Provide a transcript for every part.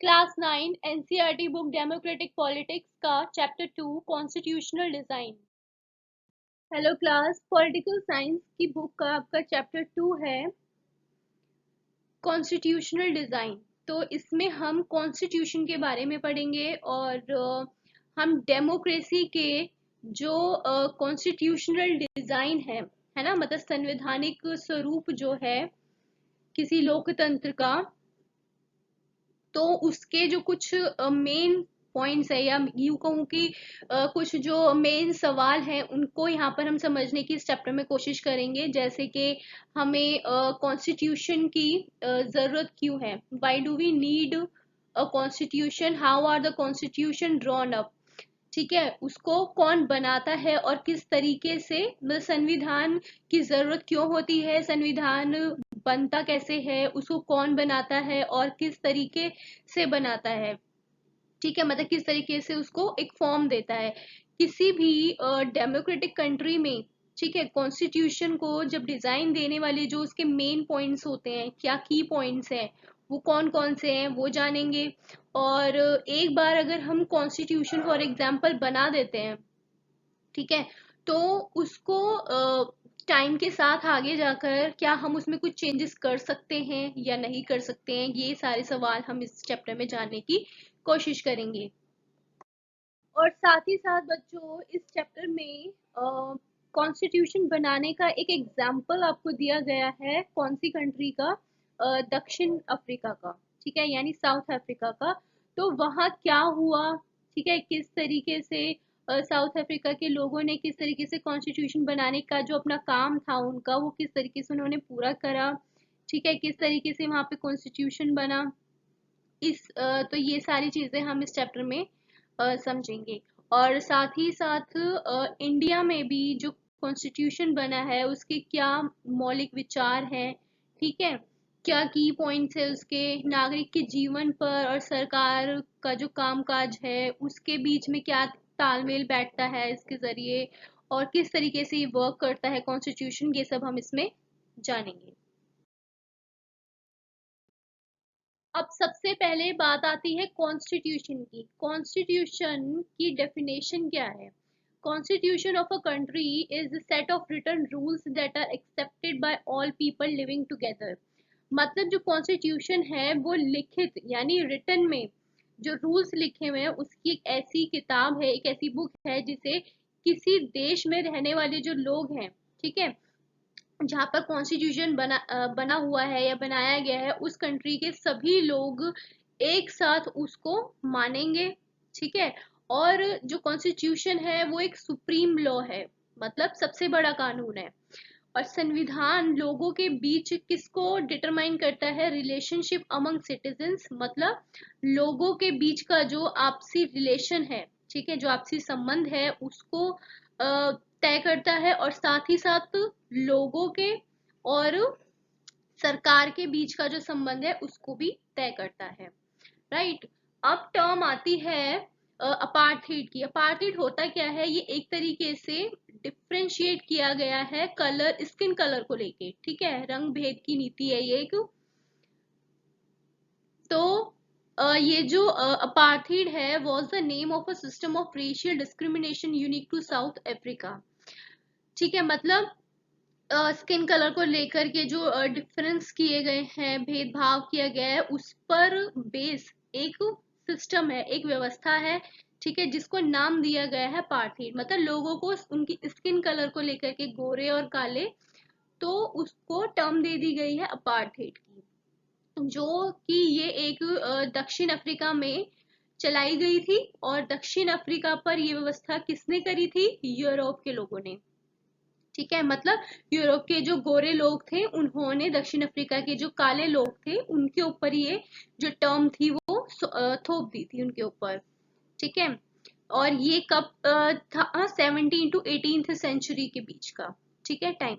Class 9 NCERT book democratic politics का chapter 2 constitutional design. Hello class, political science की book का आपका chapter 2 है कॉन्स्टिट्यूशनल डिजाइन। तो इसमें हम कॉन्स्टिट्यूशन के बारे में पढ़ेंगे और हम डेमोक्रेसी के जो कॉन्स्टिट्यूशनल डिजाइन है ना, मतलब संवैधानिक स्वरूप जो है किसी लोकतंत्र का, तो उसके जो कुछ मेन पॉइंट्स है, या यूं कहूँ कि कुछ जो मेन सवाल हैं उनको यहाँ पर हम समझने की इस चैप्टर में कोशिश करेंगे। जैसे कि हमें कॉन्स्टिट्यूशन की जरूरत क्यों है, why do we need a constitution, how are the constitution drawn up, ठीक है, उसको कौन बनाता है और किस तरीके से, मतलब संविधान की जरूरत क्यों होती है, संविधान बनता कैसे है, उसको कौन बनाता है और किस तरीके से बनाता है, ठीक है, मतलब किस तरीके से उसको एक फॉर्म देता है किसी भी डेमोक्रेटिक कंट्री में। ठीक है, कॉन्स्टिट्यूशन को जब डिजाइन देने वाले जो उसके मेन पॉइंट्स होते हैं, क्या की पॉइंट्स हैं, वो कौन कौन से हैं वो जानेंगे। और एक बार अगर हम कॉन्स्टिट्यूशन फॉर एग्जांपल बना देते हैं, ठीक है, तो उसको टाइम के साथ आगे जाकर क्या हम उसमें कुछ चेंजेस कर सकते हैं या नहीं कर सकते हैं, ये सारे सवाल हम इस चैप्टर में जानने की कोशिश करेंगे। और साथ ही साथ बच्चों इस चैप्टर में कॉन्स्टिट्यूशन बनाने का एक एग्जाम्पल आपको दिया गया है, कौन सी कंट्री का, दक्षिण अफ्रीका का, ठीक है, यानी साउथ अफ्रीका का। तो वहाँ क्या हुआ, ठीक है, किस तरीके से साउथ अफ्रीका के लोगों ने किस तरीके से कॉन्स्टिट्यूशन बनाने का जो अपना काम था उनका, वो किस तरीके से उन्होंने पूरा करा, ठीक है, किस तरीके से वहाँ पे कॉन्स्टिट्यूशन बना। तो ये सारी चीजें हम इस चैप्टर में समझेंगे। और साथ ही साथ इंडिया में भी जो कॉन्स्टिट्यूशन बना है उसके क्या मौलिक विचार हैं, ठीक है, क्या की पॉइंट्स है उसके, नागरिक के जीवन पर और सरकार का जो कामकाज है उसके बीच में क्या तालमेल बैठता है इसके जरिए, और किस तरीके से ये वर्क करता है कॉन्स्टिट्यूशन, ये सब हम इसमें जानेंगे। अब सबसे पहले बात आती है कॉन्स्टिट्यूशन की। कॉन्स्टिट्यूशन की डेफिनेशन क्या है? Constitution of a country is the set of written rules that are accepted by all people living together. मतलब जो कॉन्स्टिट्यूशन है वो लिखित यानी रिटन में जो रूल्स लिखे हुए हैं उसकी एक ऐसी किताब है, एक ऐसी बुक है जिसे किसी देश में रहने वाले जो लोग हैं, ठीक है, जहाँ पर कॉन्स्टिट्यूशन बना हुआ है या बनाया गया है, उस कंट्री के सभी लोग एक साथ उसको मानेंगे, ठीक है। और जो कॉन्स्टिट्यूशन है वो एक सुप्रीम लॉ है, मतलब सबसे बड़ा कानून है। और संविधान लोगों के बीच किसको डिटरमाइन करता है? रिलेशनशिप अमंग सिटीजन्स, मतलब लोगों के बीच का जो आपसी रिलेशन है, ठीक है, जो आपसी संबंध है उसको तय करता है। और साथ ही साथ लोगों के और सरकार के बीच का जो संबंध है उसको भी तय करता है, राइट। अब टर्म आती है अपार्थीड की। अपार्थीड होता क्या है? ये एक तरीके से डिफ्रेंशिएट किया गया है कलर, स्किन कलर को लेके, ठीक है, रंग भेद की नीति है ये एक। तो ये जो अपार्थीड है was the name of a system of racial discrimination unique to South Africa, ठीक है, मतलब स्किन कलर को लेकर के जो डिफरेंस किए गए हैं, भेदभाव किया गया है, उस पर बेस एक सिस्टम है, एक व्यवस्था है, ठीक है, जिसको नाम दिया गया है पार्थीड। मतलब लोगों को उनकी स्किन कलर को लेकर के, गोरे और काले, तो उसको टर्म दे दी गई है अपार्थीड की, जो कि ये एक दक्षिण अफ्रीका में चलाई गई थी। और दक्षिण अफ्रीका पर ये व्यवस्था किसने करी थी? यूरोप के लोगों ने, ठीक है, मतलब यूरोप के जो गोरे लोग थे उन्होंने दक्षिण अफ्रीका के जो काले लोग थे उनके ऊपर ये जो टर्म थी वो थोप दी थी उनके ऊपर, ठीक है। और ये कब था? 17 टू 18th सेंचुरी के बीच का, ठीक है, टाइम।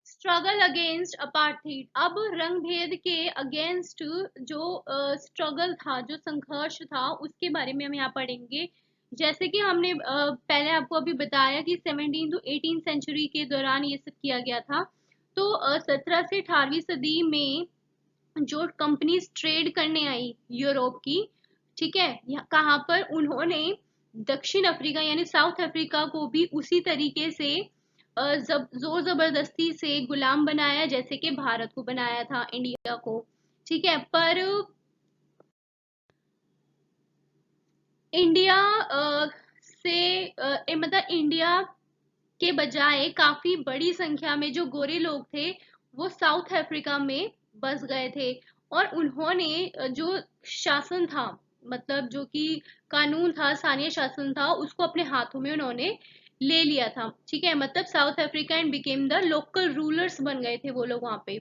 Struggle against apartheid. अब रंग भेद के अगेंस्ट जो स्ट्रगल था, जो संघर्ष था, उसके बारे में हम यहाँ पढ़ेंगे। जैसे कि हमने पहले आपको अभी बताया कि 17 टू 18 सेंचुरी के दौरान ये सब किया गया था। तो 17 से 18वीं सदी में जो कंपनीज ट्रेड करने आई यूरोप की, ठीक है, कहाँ पर उन्होंने दक्षिण अफ्रीका यानी साउथ अफ्रीका को भी उसी तरीके से जोर जबरदस्ती से गुलाम बनाया जैसे कि भारत को बनाया था, इंडिया को। ठीक है, पर इंडिया मतलब इंडिया के बजाय काफी बड़ी संख्या में जो गोरे लोग थे वो साउथ अफ्रीका में बस गए थे, और उन्होंने जो शासन था, मतलब जो कि कानून था, स्थानीय शासन था, उसको अपने हाथों में उन्होंने ले लिया था। ठीक है, मतलब south Africa and became the local rulers बन गए थे वो लोग वहां पे।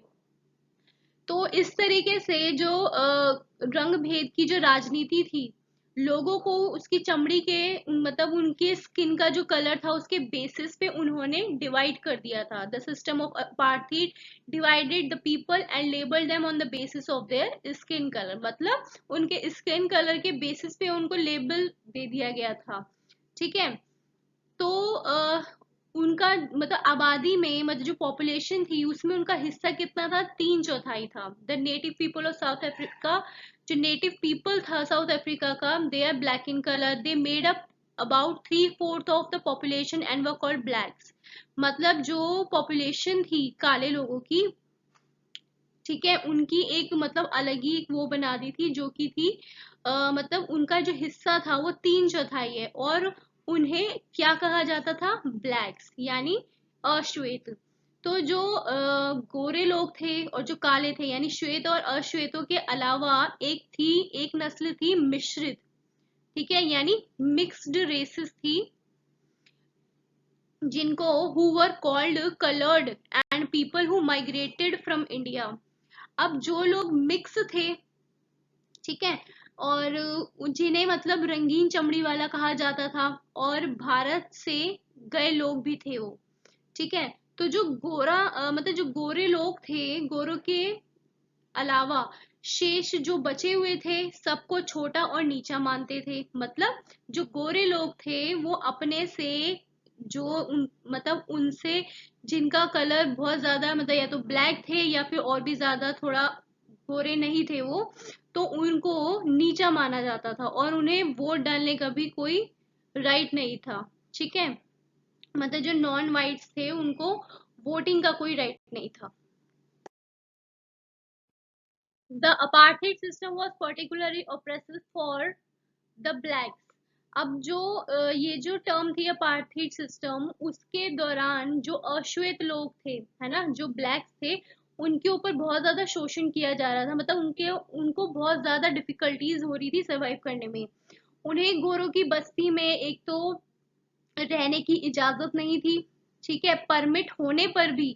तो इस तरीके से जो रंग भेद की जो राजनीति थी, लोगों को उसकी चमड़ी के, मतलब उनके स्किन का जो कलर था उसके बेसिस पे उन्होंने डिवाइड कर दिया था। The system of apartheid divided the people and labelled them on the basis of their skin colour, मतलब उनके स्किन कलर के बेसिस पे उनको लेबल दे दिया गया था। ठीक है, तो उनका मतलब आबादी में, मतलब जो पॉपुलेशन थी उसमें उनका हिस्सा कितना था, 3/4 था। The native people of South Africa, जो नेटिव पीपल था साउथ अफ्रीका का, they are black in colour, they made up about 3/4 of the population and were called blacks. मतलब जो पॉपुलेशन थी काले लोगों की, ठीक है, उनकी एक मतलब अलग ही एक वो बना दी थी, जो कि थी मतलब उनका जो हिस्सा था वो 3/4 है, और उन्हें क्या कहा जाता था, ब्लैक्स यानी अश्वेत। तो जो गोरे लोग थे और जो काले थे यानी श्वेत और अश्वेतों के अलावा एक नस्ल थी मिश्रित। ठीक है, यानी मिक्स्ड रेसेस थी, जिनको who were called coloured and people who migrated from India. अब जो लोग मिक्स थे, ठीक है, और जिन्हें मतलब रंगीन चमड़ी वाला कहा जाता था, और भारत से गए लोग भी थे वो। ठीक है, तो जो मतलब जो गोरे लोग थे, गोरों के अलावा शेष जो बचे हुए थे सबको छोटा और नीचा मानते थे। मतलब जो गोरे लोग थे वो अपने से मतलब उनसे जिनका कलर बहुत ज्यादा, मतलब या तो ब्लैक थे या फिर और भी ज्यादा थोड़ा गोरे नहीं थे वो, तो उनको नीचा माना जाता था और उन्हें वोट डालने का भी कोई राइट नहीं था। ठीक है, मतलब जो नॉन वाइट्स थे उनको वोटिंग का कोई राइट नहीं था। The apartheid system was particularly oppressive for the blacks. अब जो ये जो टर्म थी अपार्थाइड सिस्टम, उसके दौरान जो अश्वेत लोग थे, है ना, जो ब्लैक्स थे, उनके ऊपर बहुत ज्यादा शोषण किया जा रहा था। मतलब उनको बहुत ज्यादा डिफिकल्टीज हो रही थी सरवाइव करने में। उन्हें गोरों की बस्ती में एक तो रहने की इजाजत नहीं थी, ठीक है, परमिट होने पर भी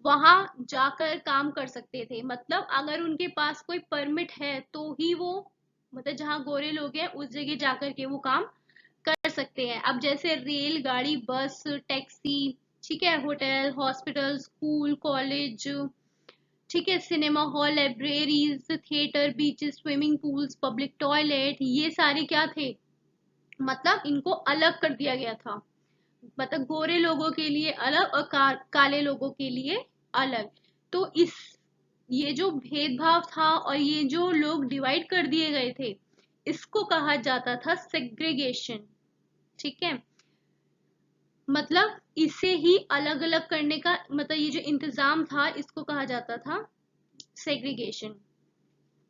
वहां जाकर काम कर सकते थे। मतलब अगर उनके पास कोई परमिट है तो ही वो, मतलब जहाँ गोरे लोग हैं उस जगह जाकर के वो काम कर सकते हैं। अब जैसे रेल गाड़ी, बस, टैक्सी, ठीक है, होटल, हॉस्पिटल, स्कूल, कॉलेज, ठीक है, cinema hall, libraries, theatre, beaches, swimming pools, public toilet, ये सारे क्या थे, मतलब इनको अलग कर दिया गया था। मतलब गोरे लोगों के लिए अलग और काले लोगों के लिए अलग। तो इस ये जो भेदभाव था और ये जो लोग डिवाइड कर दिए गए थे, इसको कहा जाता था सेग्रीगेशन। ठीक है, मतलब इसे ही अलग अलग करने का, मतलब ये जो इंतजाम था इसको कहा जाता था सेग्रीगेशन।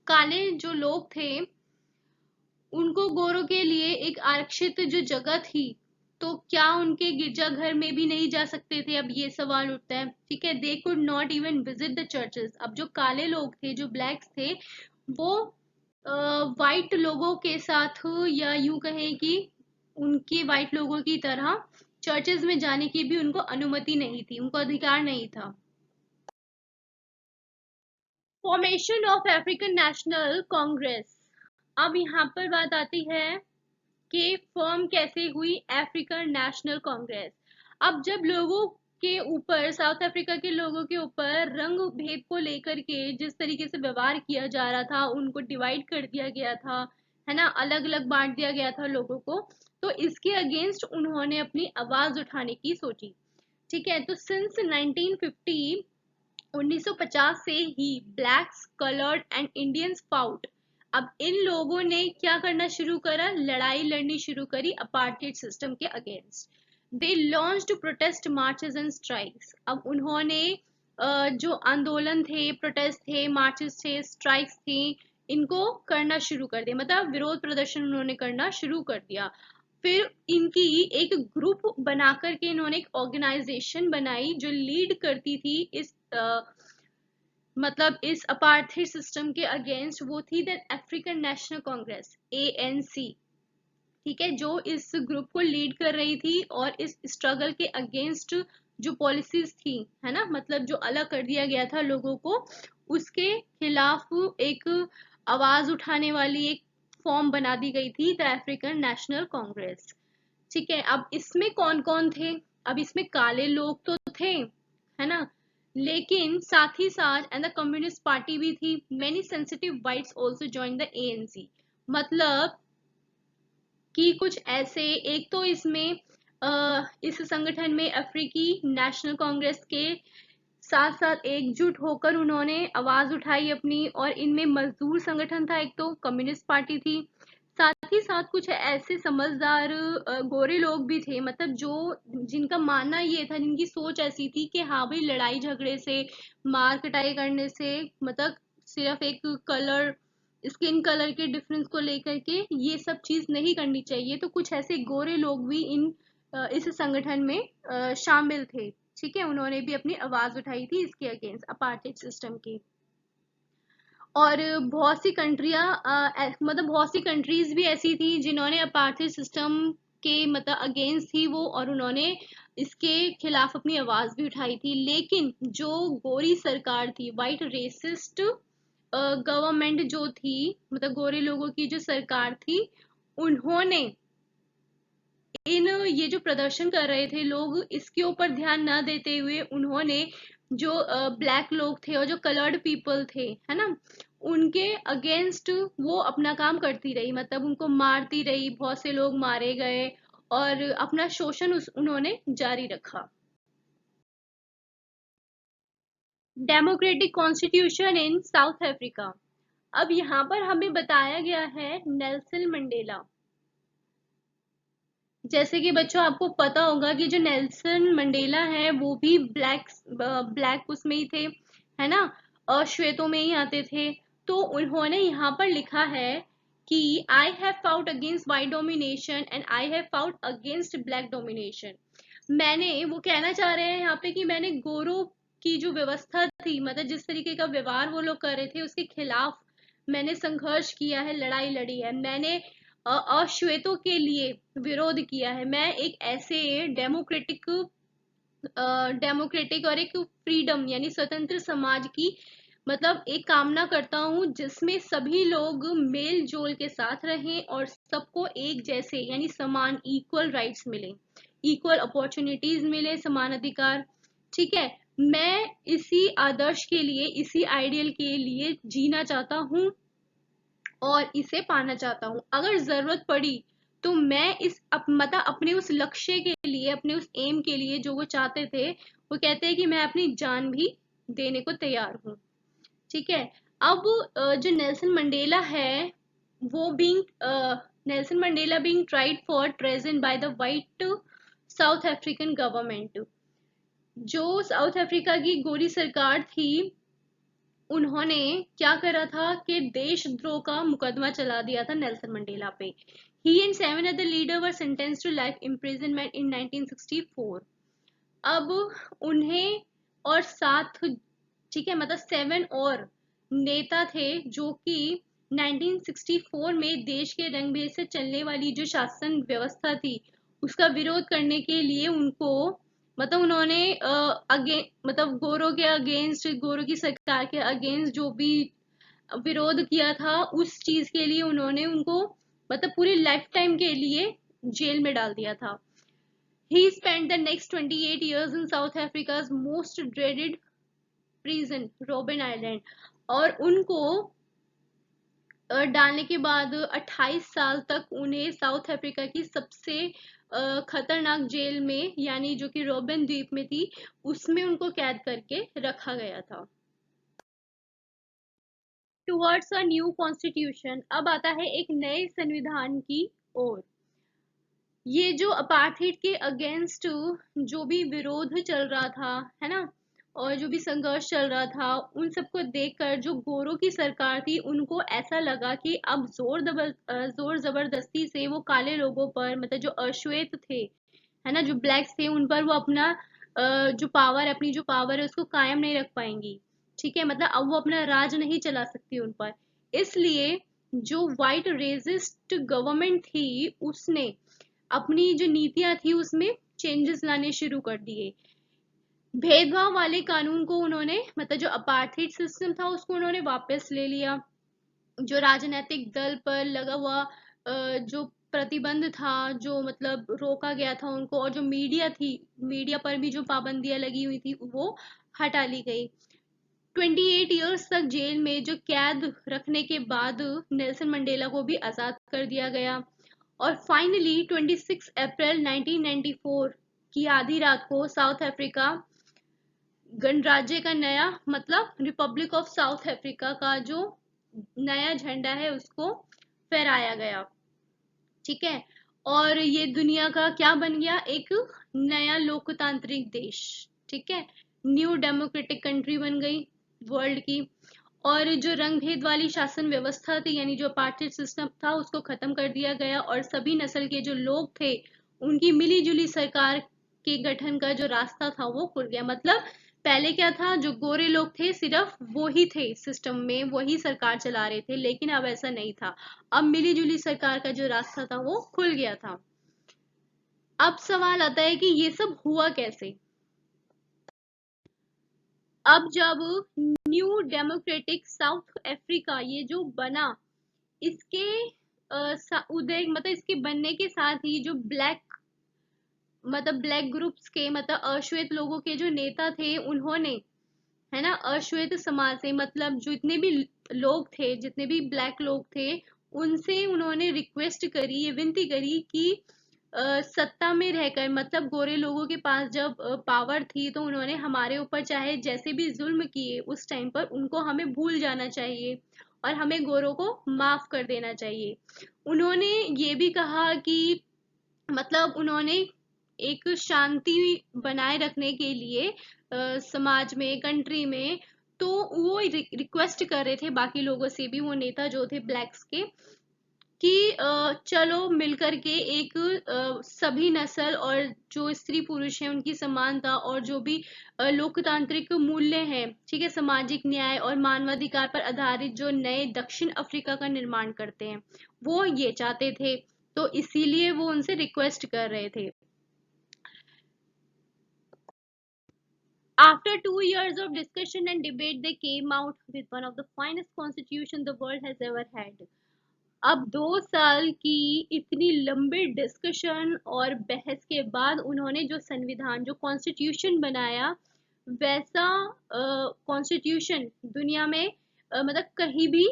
काले जो लोग थे उनको गोरों के लिए एक आरक्षित जो जगह थी, तो क्या उनके गिरजाघर में भी नहीं जा सकते थे, अब ये सवाल उठता है। ठीक है, they could not even visit the churches. अब जो काले लोग थे, जो ब्लैक्स थे, वो वाइट लोगों के साथ, या यूं कहें कि उनके वाइट लोगों की तरह चर्चेस में जाने की भी उनको अनुमति नहीं थी, उनको अधिकार नहीं था। Formation of African national Congress. अब यहाँ पर बात आती है कि फॉर्म कैसे हुई अफ्रीकन नेशनल कांग्रेस। अब जब लोगों के ऊपर, साउथ अफ्रीका के लोगों के ऊपर रंग भेद को लेकर के जिस तरीके से व्यवहार किया जा रहा था, उनको डिवाइड कर दिया गया था, है ना, अलग अलग बांट दिया गया था लोगों को, तो इसके अगेंस्ट उन्होंने अपनी आवाज उठाने की सोची। ठीक है, तो सिंस 1950 1950 से ही blacks, coloured and Indians fought. अब इन लोगों ने क्या करना शुरू करा, लड़ाई लड़नी शुरू करी अपार्टहेड सिस्टम के against. They launched protest marches and strikes. अब उन्होंने जो आंदोलन थे, प्रोटेस्ट थे, मार्चेस थे, स्ट्राइक्स थी, इनको करना शुरू कर दिया, मतलब विरोध प्रदर्शन उन्होंने करना शुरू कर दिया। फिर इनकी एक ग्रुप बना करके इन्होंने एक ऑर्गेनाइजेशन बनाई जो लीड करती थी इस मतलब इस अपार्थाइड सिस्टम के अगेंस्ट। वो थी the African national Congress, ANC। ठीक है, जो इस ग्रुप को लीड कर रही थी और इस स्ट्रगल के अगेंस्ट जो पॉलिसीज थी, है ना, मतलब जो अलग कर दिया गया था लोगों को, उसके खिलाफ एक आवाज उठाने वाली एक फॉर्म बना दी गई थी, द अफ्रीकन नेशनल कांग्रेस। ठीक है, अब इसमें कौन कौन थे, अब इसमें काले लोग तो थे, है ना, लेकिन साथ ही साथ एंड द कम्युनिस्ट पार्टी भी थी। Many sensitive whites also join the ANC। मतलब कि कुछ ऐसे, एक तो इसमें इस संगठन में अफ्रीकी नेशनल कांग्रेस के साथ साथ एकजुट होकर उन्होंने आवाज उठाई अपनी, और इनमें मजदूर संगठन था, एक तो कम्युनिस्ट पार्टी थी, साथ ही साथ कुछ ऐसे समझदार गोरे लोग भी थे, मतलब जो जिनका मानना ये था, जिनकी सोच ऐसी थी कि हाँ भाई, लड़ाई झगड़े से, मार कटाई करने से, मतलब सिर्फ एक कलर, स्किन कलर के डिफरेंस को लेकर के ये सब चीज नहीं करनी चाहिए। तो कुछ ऐसे गोरे लोग भी इस संगठन में शामिल थे। ठीक है, उन्होंने भी अपनी आवाज उठाई थी इसके अगेंस्ट, अपार्टहेड सिस्टम की। और बहुत सी कंट्रियां, मतलब बहुत सी कंट्रीज भी ऐसी थी जिन्होंने अपार्टहेड सिस्टम के मतलब अगेंस्ट थी वो, और उन्होंने इसके खिलाफ अपनी आवाज भी उठाई थी। लेकिन जो गोरी सरकार थी, वाइट रेसिस्ट गवर्नमेंट जो थी, मतलब गोरे लोगों की जो सरकार थी, उन्होंने ये जो प्रदर्शन कर रहे थे लोग, इसके ऊपर ध्यान न देते हुए उन्होंने जो ब्लैक लोग थे और जो कलर्ड पीपल थे, है ना, उनके अगेंस्ट वो अपना काम करती रही, मतलब उनको मारती रही, बहुत से लोग मारे गए और अपना शोषण उन्होंने जारी रखा। Democratic constitution in south Africa. अब यहाँ पर हमें बताया गया है नेल्सन मंडेला। जैसे कि बच्चों आपको पता होगा कि जो नेल्सन मंडेला है वो भी ब्लैक उसमें ही थे, है ना, और श्वेतों में ही आते थे। तो उन्होंने यहाँ पर लिखा है कि I have fought against white domination and I have fought against black domination. मैंने, वो कहना चाह रहे हैं यहाँ पे कि मैंने गोरों की जो व्यवस्था थी, मतलब जिस तरीके का व्यवहार वो लोग कर रहे थे, उसके खिलाफ मैंने संघर्ष किया है, लड़ाई लड़ी है, मैंने अश्वेतों के लिए विरोध किया है। मैं एक ऐसे डेमोक्रेटिक डेमोक्रेटिक और एक फ्रीडम यानी स्वतंत्र समाज की मतलब एक कामना करता हूँ, जिसमें सभी लोग मेल जोल के साथ रहें और सबको एक जैसे यानी समान इक्वल राइट्स मिले, इक्वल अपॉर्चुनिटीज मिले, समान अधिकार। ठीक है, मैं इसी आदर्श के लिए, इसी आइडियल के लिए जीना चाहता हूँ और इसे पाना चाहता हूँ। अगर जरूरत पड़ी तो मैं मतलब अपने उस लक्ष्य के लिए, अपने उस एम के लिए जो वो चाहते थे, वो कहते हैं कि मैं अपनी जान भी देने को तैयार हूँ। ठीक है, अब जो नेल्सन मंडेला है, वो Nelson Mandela being tried for treason by the white south African government. जो साउथ अफ्रीका की गोरी सरकार थी, उन्होंने क्या करा था कि देशद्रोह का मुकदमा चला दिया था नेल्सन मंडेला पे। He and seven other leader were sentenced to life imprisonment in 1964। अब उन्हें और साथ, ठीक है, मतलब 7 और नेता थे जो कि 1964 में देश के रंगभेद से चलने वाली जो शासन व्यवस्था थी उसका विरोध करने के लिए उनको, मतलब उन्होंने मतलब गोरों के अगेंस्ट, गोरों की सरकार के अगेंस्ट जो भी विरोध किया था, उस चीज के लिए उन्होंने उनको मतलब पूरी लाइफ टाइम के लिए जेल में डाल दिया था। He spent the next 28 years in South Africa's most dreaded prison, Robben Island, और उनको डालने के बाद 28 साल तक उन्हें साउथ अफ्रीका की सबसे खतरनाक जेल में, यानी जो कि रोबेन द्वीप में थी, उसमें उनको कैद करके रखा गया था। टुवर्ड्स अ न्यू कॉन्स्टिट्यूशन, अब आता है एक नए संविधान की ओर। ये जो अपार्थाइड के अगेंस्ट जो भी विरोध चल रहा था, है ना, और जो भी संघर्ष चल रहा था, उन सबको देखकर जो गोरों की सरकार थी, उनको ऐसा लगा कि अब जोर जबरदस्ती से वो काले लोगों पर, मतलब जो अश्वेत थे, है ना, जो ब्लैक्स थे, उन पर वो अपना जो पावर, अपनी जो पावर है उसको कायम नहीं रख पाएंगी। ठीक है, मतलब अब वो अपना राज नहीं चला सकती उन पर। इसलिए जो व्हाइट रेसिस्ट गवर्नमेंट थी, उसने अपनी जो नीतियां थी उसमें चेंजेस लाने शुरू कर दिए। भेदभाव वाले कानून को उन्होंने, मतलब जो अपार्थाइड सिस्टम था उसको उन्होंने वापस ले लिया। जो राजनीतिक दल पर लगा हुआ जो प्रतिबंध था, जो मतलब रोका गया था उनको, और जो मीडिया थी, मीडिया पर भी जो पाबंदियां लगी हुई थी वो हटा ली गई। 28 ईयर्स तक जेल में जो कैद रखने के बाद नेल्सन मंडेला को भी आजाद कर दिया गया। और फाइनली 26 अप्रैल 1994 की आधी रात को साउथ अफ्रीका गणराज्य का नया, मतलब रिपब्लिक ऑफ साउथ अफ्रीका का जो नया झंडा है उसको फहराया गया। ठीक है, और ये दुनिया का क्या बन गया, एक नया लोकतांत्रिक देश। ठीक है, न्यू डेमोक्रेटिक कंट्री बन गई वर्ल्ड की। और जो रंग भेद वाली शासन व्यवस्था थी, यानी जो अपार्थाइड सिस्टम था, उसको खत्म कर दिया गया, और सभी नस्ल के जो लोग थे उनकी मिली जुली सरकार के गठन का जो रास्ता था वो खुल गया। मतलब पहले क्या था, जो गोरे लोग थे सिर्फ वो ही थे सिस्टम में, वही सरकार चला रहे थे, लेकिन अब ऐसा नहीं था। अब मिली जुली सरकार का जो रास्ता था वो खुल गया था। अब सवाल आता है कि ये सब हुआ कैसे। अब जब न्यू डेमोक्रेटिक साउथ अफ्रीका ये जो बना, इसके उदय, मतलब इसके बनने के साथ ही जो ब्लैक, मतलब ब्लैक ग्रुप्स के, मतलब अश्वेत लोगों के जो नेता थे, उन्होंने, है ना, अश्वेत समाज से, मतलब जितने भी लोग थे, जितने भी ब्लैक लोग थे, उनसे उन्होंने रिक्वेस्ट करी, ये विनती करी कि सत्ता में रहकर, मतलब गोरे लोगों के पास जब पावर थी, तो उन्होंने हमारे ऊपर चाहे जैसे भी जुल्म किए उस टाइम पर, उनको हमें भूल जाना चाहिए और हमें गोरों को माफ कर देना चाहिए। उन्होंने ये भी कहा कि, मतलब उन्होंने एक शांति बनाए रखने के लिए समाज में, कंट्री में, तो वो रिक्वेस्ट कर रहे थे बाकी लोगों से भी, वो नेता जो थे ब्लैक्स के, कि चलो मिलकर के एक सभी नस्ल और जो स्त्री पुरुष हैं उनकी समानता, और जो भी लोकतांत्रिक मूल्य हैं, ठीक है, सामाजिक न्याय और मानवाधिकार पर आधारित जो नए दक्षिण अफ्रीका का निर्माण करते हैं, वो ये चाहते थे। तो इसीलिए वो उनसे रिक्वेस्ट कर रहे थे। After 2 years of discussion and debate, they came out with one of the finest constitution the world has ever had. अब 2 साल की इतनी लंबी डिस्कशन और बहस के बाद उन्होंने जो संविधान, जो कॉन्स्टिट्यूशन बनाया, वैसा कॉन्स्टिट्यूशन दुनिया में मतलब कहीं भी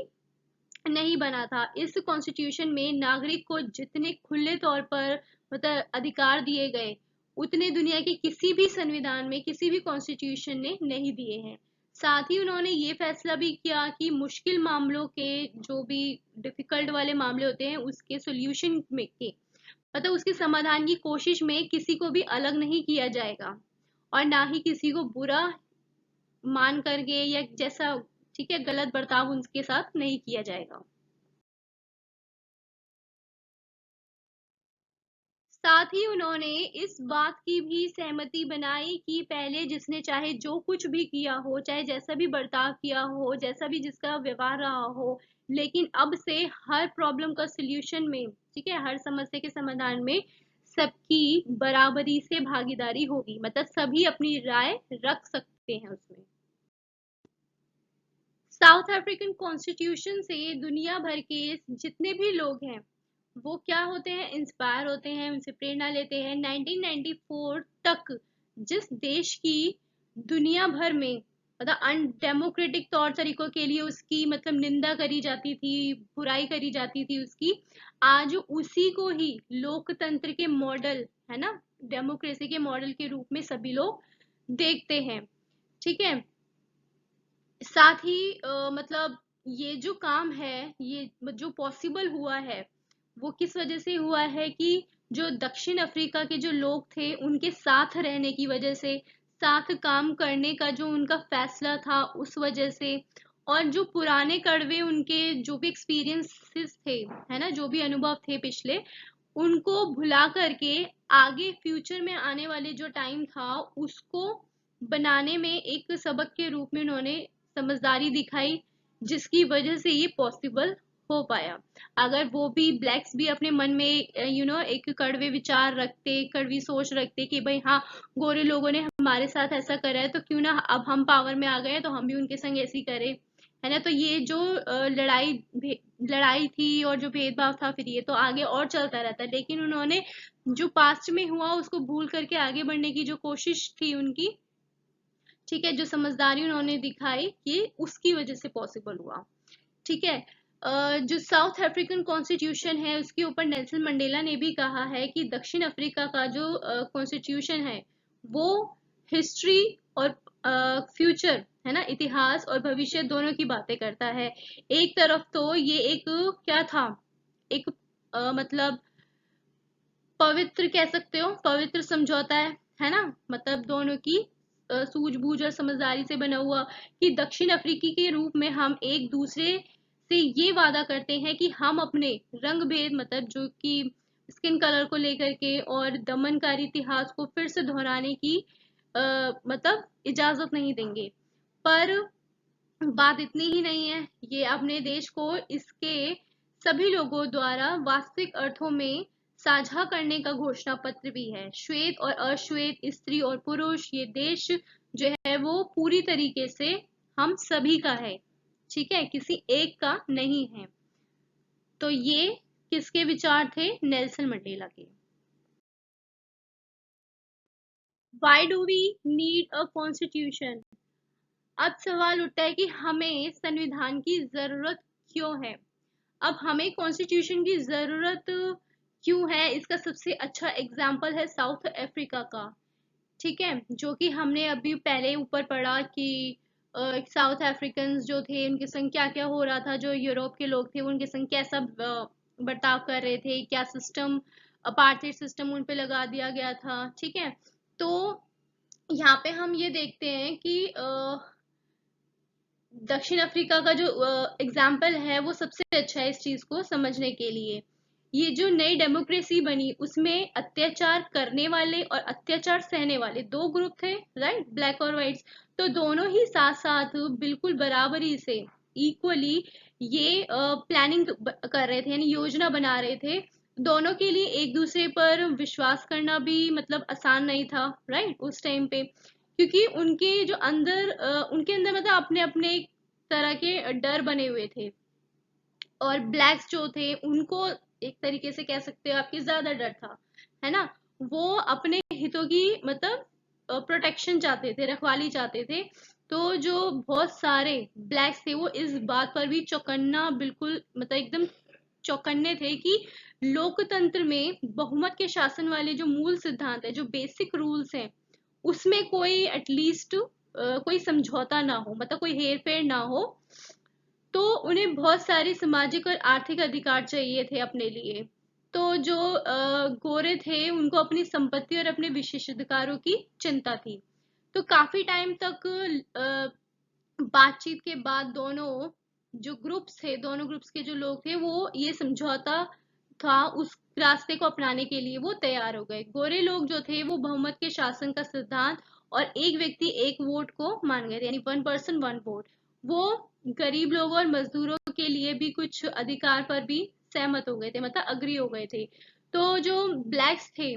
नहीं बना था। इस कॉन्स्टिट्यूशन में नागरिक को जितने खुले तौर पर, मतलब अधिकार दिए गए, उतने दुनिया के किसी भी संविधान में, किसी भी कॉन्स्टिट्यूशन ने नहीं दिए हैं। साथ ही उन्होंने ये फैसला भी किया कि मुश्किल मामलों के, जो भी डिफिकल्ट वाले मामले होते हैं, उसके सोल्यूशन में के, मतलब उसके समाधान की कोशिश में किसी को भी अलग नहीं किया जाएगा, और ना ही किसी को बुरा मान करके या जैसा, ठीक है, गलत बर्ताव उनके साथ नहीं किया जाएगा। साथ ही उन्होंने इस बात की भी सहमति बनाई कि पहले जिसने चाहे जो कुछ भी किया हो, चाहे जैसा भी बर्ताव किया हो, जैसा भी जिसका व्यवहार रहा हो, लेकिन अब से हर प्रॉब्लम का सलूशन में, ठीक है, हर समस्या के समाधान में सबकी बराबरी से भागीदारी होगी, मतलब सभी अपनी राय रख सकते हैं उसमें। साउथ अफ्रीकन कॉन्स्टिट्यूशन से दुनिया भर के जितने भी लोग हैं वो क्या होते हैं, इंस्पायर होते हैं, उनसे प्रेरणा लेते हैं। 1994 तक जिस देश की दुनिया भर में मतलब अनडेमोक्रेटिक तौर तरीकों के लिए उसकी मतलब निंदा करी जाती थी, बुराई करी जाती थी उसकी। आज उसी को ही लोकतंत्र के मॉडल, है ना, डेमोक्रेसी के मॉडल के रूप में सभी लोग देखते हैं। ठीक है, साथ ही मतलब ये जो काम है, ये जो पॉसिबल हुआ है, वो किस वजह से हुआ है कि जो दक्षिण अफ्रीका के जो लोग थे उनके साथ रहने की वजह से, साथ काम करने का जो उनका फैसला था उस वजह से, और जो पुराने कड़वे उनके जो भी एक्सपीरियंसेस थे, है ना, जो भी अनुभव थे पिछले, उनको भुला करके आगे फ्यूचर में आने वाले जो टाइम था उसको बनाने में एक सबक के रूप में उन्होंने समझदारी दिखाई, जिसकी वजह से ये पॉसिबल हो पाया। अगर वो भी ब्लैक्स भी अपने मन में एक कड़वे विचार रखते, कड़वी सोच रखते कि भाई हाँ, गोरे लोगों ने हमारे साथ ऐसा करा है तो क्यों ना अब हम पावर में आ गए तो हम भी उनके संग ऐसी करें, है ना, तो ये जो लड़ाई थी और जो भेदभाव था फिर ये तो आगे और चलता रहता। लेकिन उन्होंने जो पास्ट में हुआ उसको भूल करके आगे बढ़ने की जो कोशिश थी उनकी, ठीक है, जो समझदारी उन्होंने दिखाई, ये उसकी वजह से पॉसिबल हुआ। ठीक है, जो साउथ अफ्रीकन कॉन्स्टिट्यूशन है उसके ऊपर नेल्सन मंडेला ने भी कहा है कि दक्षिण अफ्रीका का जो कॉन्स्टिट्यूशन है वो हिस्ट्री और फ्यूचर, है ना, इतिहास और भविष्य दोनों की बातें करता है। एक तरफ तो ये एक क्या था, एक मतलब पवित्र कह सकते हो, पवित्र समझौता है ना, मतलब दोनों की सूझबूझ और समझदारी से बना हुआ, कि दक्षिण अफ्रीकी के रूप में हम एक दूसरे से ये वादा करते हैं कि हम अपने रंग भेद, मतलब जो कि स्किन कलर को लेकर के और दमनकारी इतिहास को फिर से दोहराने की मतलब इजाजत नहीं देंगे। पर बात इतनी ही नहीं है, ये अपने देश को इसके सभी लोगों द्वारा वास्तविक अर्थों में साझा करने का घोषणा पत्र भी है। श्वेत और अश्वेत, स्त्री और पुरुष, ये देश जो है वो पूरी तरीके से हम सभी का है। ठीक है, किसी एक का नहीं है। तो ये किसके विचार थे? नेल्सन मंडेला के। Why do we need a constitution? अब सवाल उठता है कि हमें संविधान की जरूरत क्यों है। अब हमें कॉन्स्टिट्यूशन की जरूरत क्यों है, इसका सबसे अच्छा एग्जाम्पल है साउथ अफ्रीका का। ठीक है, जो कि हमने अभी पहले ऊपर पढ़ा कि साउथ अफ्रीकन जो थे उनके संग क्या क्या हो रहा था, जो यूरोप के लोग थे उनके संग कैसा बर्ताव कर रहे थे, क्या सिस्टम, अपार्थाइड सिस्टम उन पे लगा दिया गया था। ठीक है, तो यहाँ पे हम ये देखते हैं कि दक्षिण अफ्रीका का जो एग्जाम्पल है वो सबसे अच्छा है इस चीज को समझने के लिए। ये जो नई डेमोक्रेसी बनी उसमें अत्याचार करने वाले और अत्याचार सहने वाले दो ग्रुप थे, राइट, ब्लैक और व्हाइट्स। तो दोनों ही साथ साथ बिल्कुल बराबरी से, इक्वली, ये प्लानिंग कर रहे थे, यानी योजना बना रहे थे। दोनों के लिए एक दूसरे पर विश्वास करना भी मतलब आसान नहीं था, राइट, उस टाइम पे, क्योंकि उनके जो अंदर उनके अंदर मतलब अपने अपने तरह के डर बने हुए थे। और ब्लैक्स जो थे उनको एक तरीके से कह सकते हो आपकी ज्यादा डर था, है ना, वो अपने हितों की मतलब प्रोटेक्शन चाहते थे, रखवाली चाहते थे। तो जो बहुत सारे ब्लैक्स थे वो इस बात पर भी चौकन्ना, बिल्कुल मतलब एकदम चौकन्ने थे कि लोकतंत्र में बहुमत के शासन वाले जो मूल सिद्धांत है, जो बेसिक रूल्स हैं, उसमें कोई एटलीस्ट कोई समझौता ना हो, मतलब कोई हेर फेर ना हो। तो उन्हें बहुत सारे सामाजिक और आर्थिक अधिकार चाहिए थे अपने लिए। तो जो गोरे थे उनको अपनी संपत्ति और अपने विशेषाधिकारों की चिंता थी। तो काफी टाइम तक बातचीत के बाद दोनों जो ग्रुप्स थे, दोनों ग्रुप्स के जो लोग थे, वो ये समझौता था उस रास्ते को अपनाने के लिए वो तैयार हो गए। गोरे लोग जो थे वो बहुमत के शासन का सिद्धांत और एक व्यक्ति एक वोट को मान गए थे, यानी वन पर्सन वन वोट। वो गरीब लोगों और मजदूरों के लिए भी कुछ अधिकार पर भी सहमत हो गए थे, मतलब अग्री हो गए थे। तो जो ब्लैक्स थे,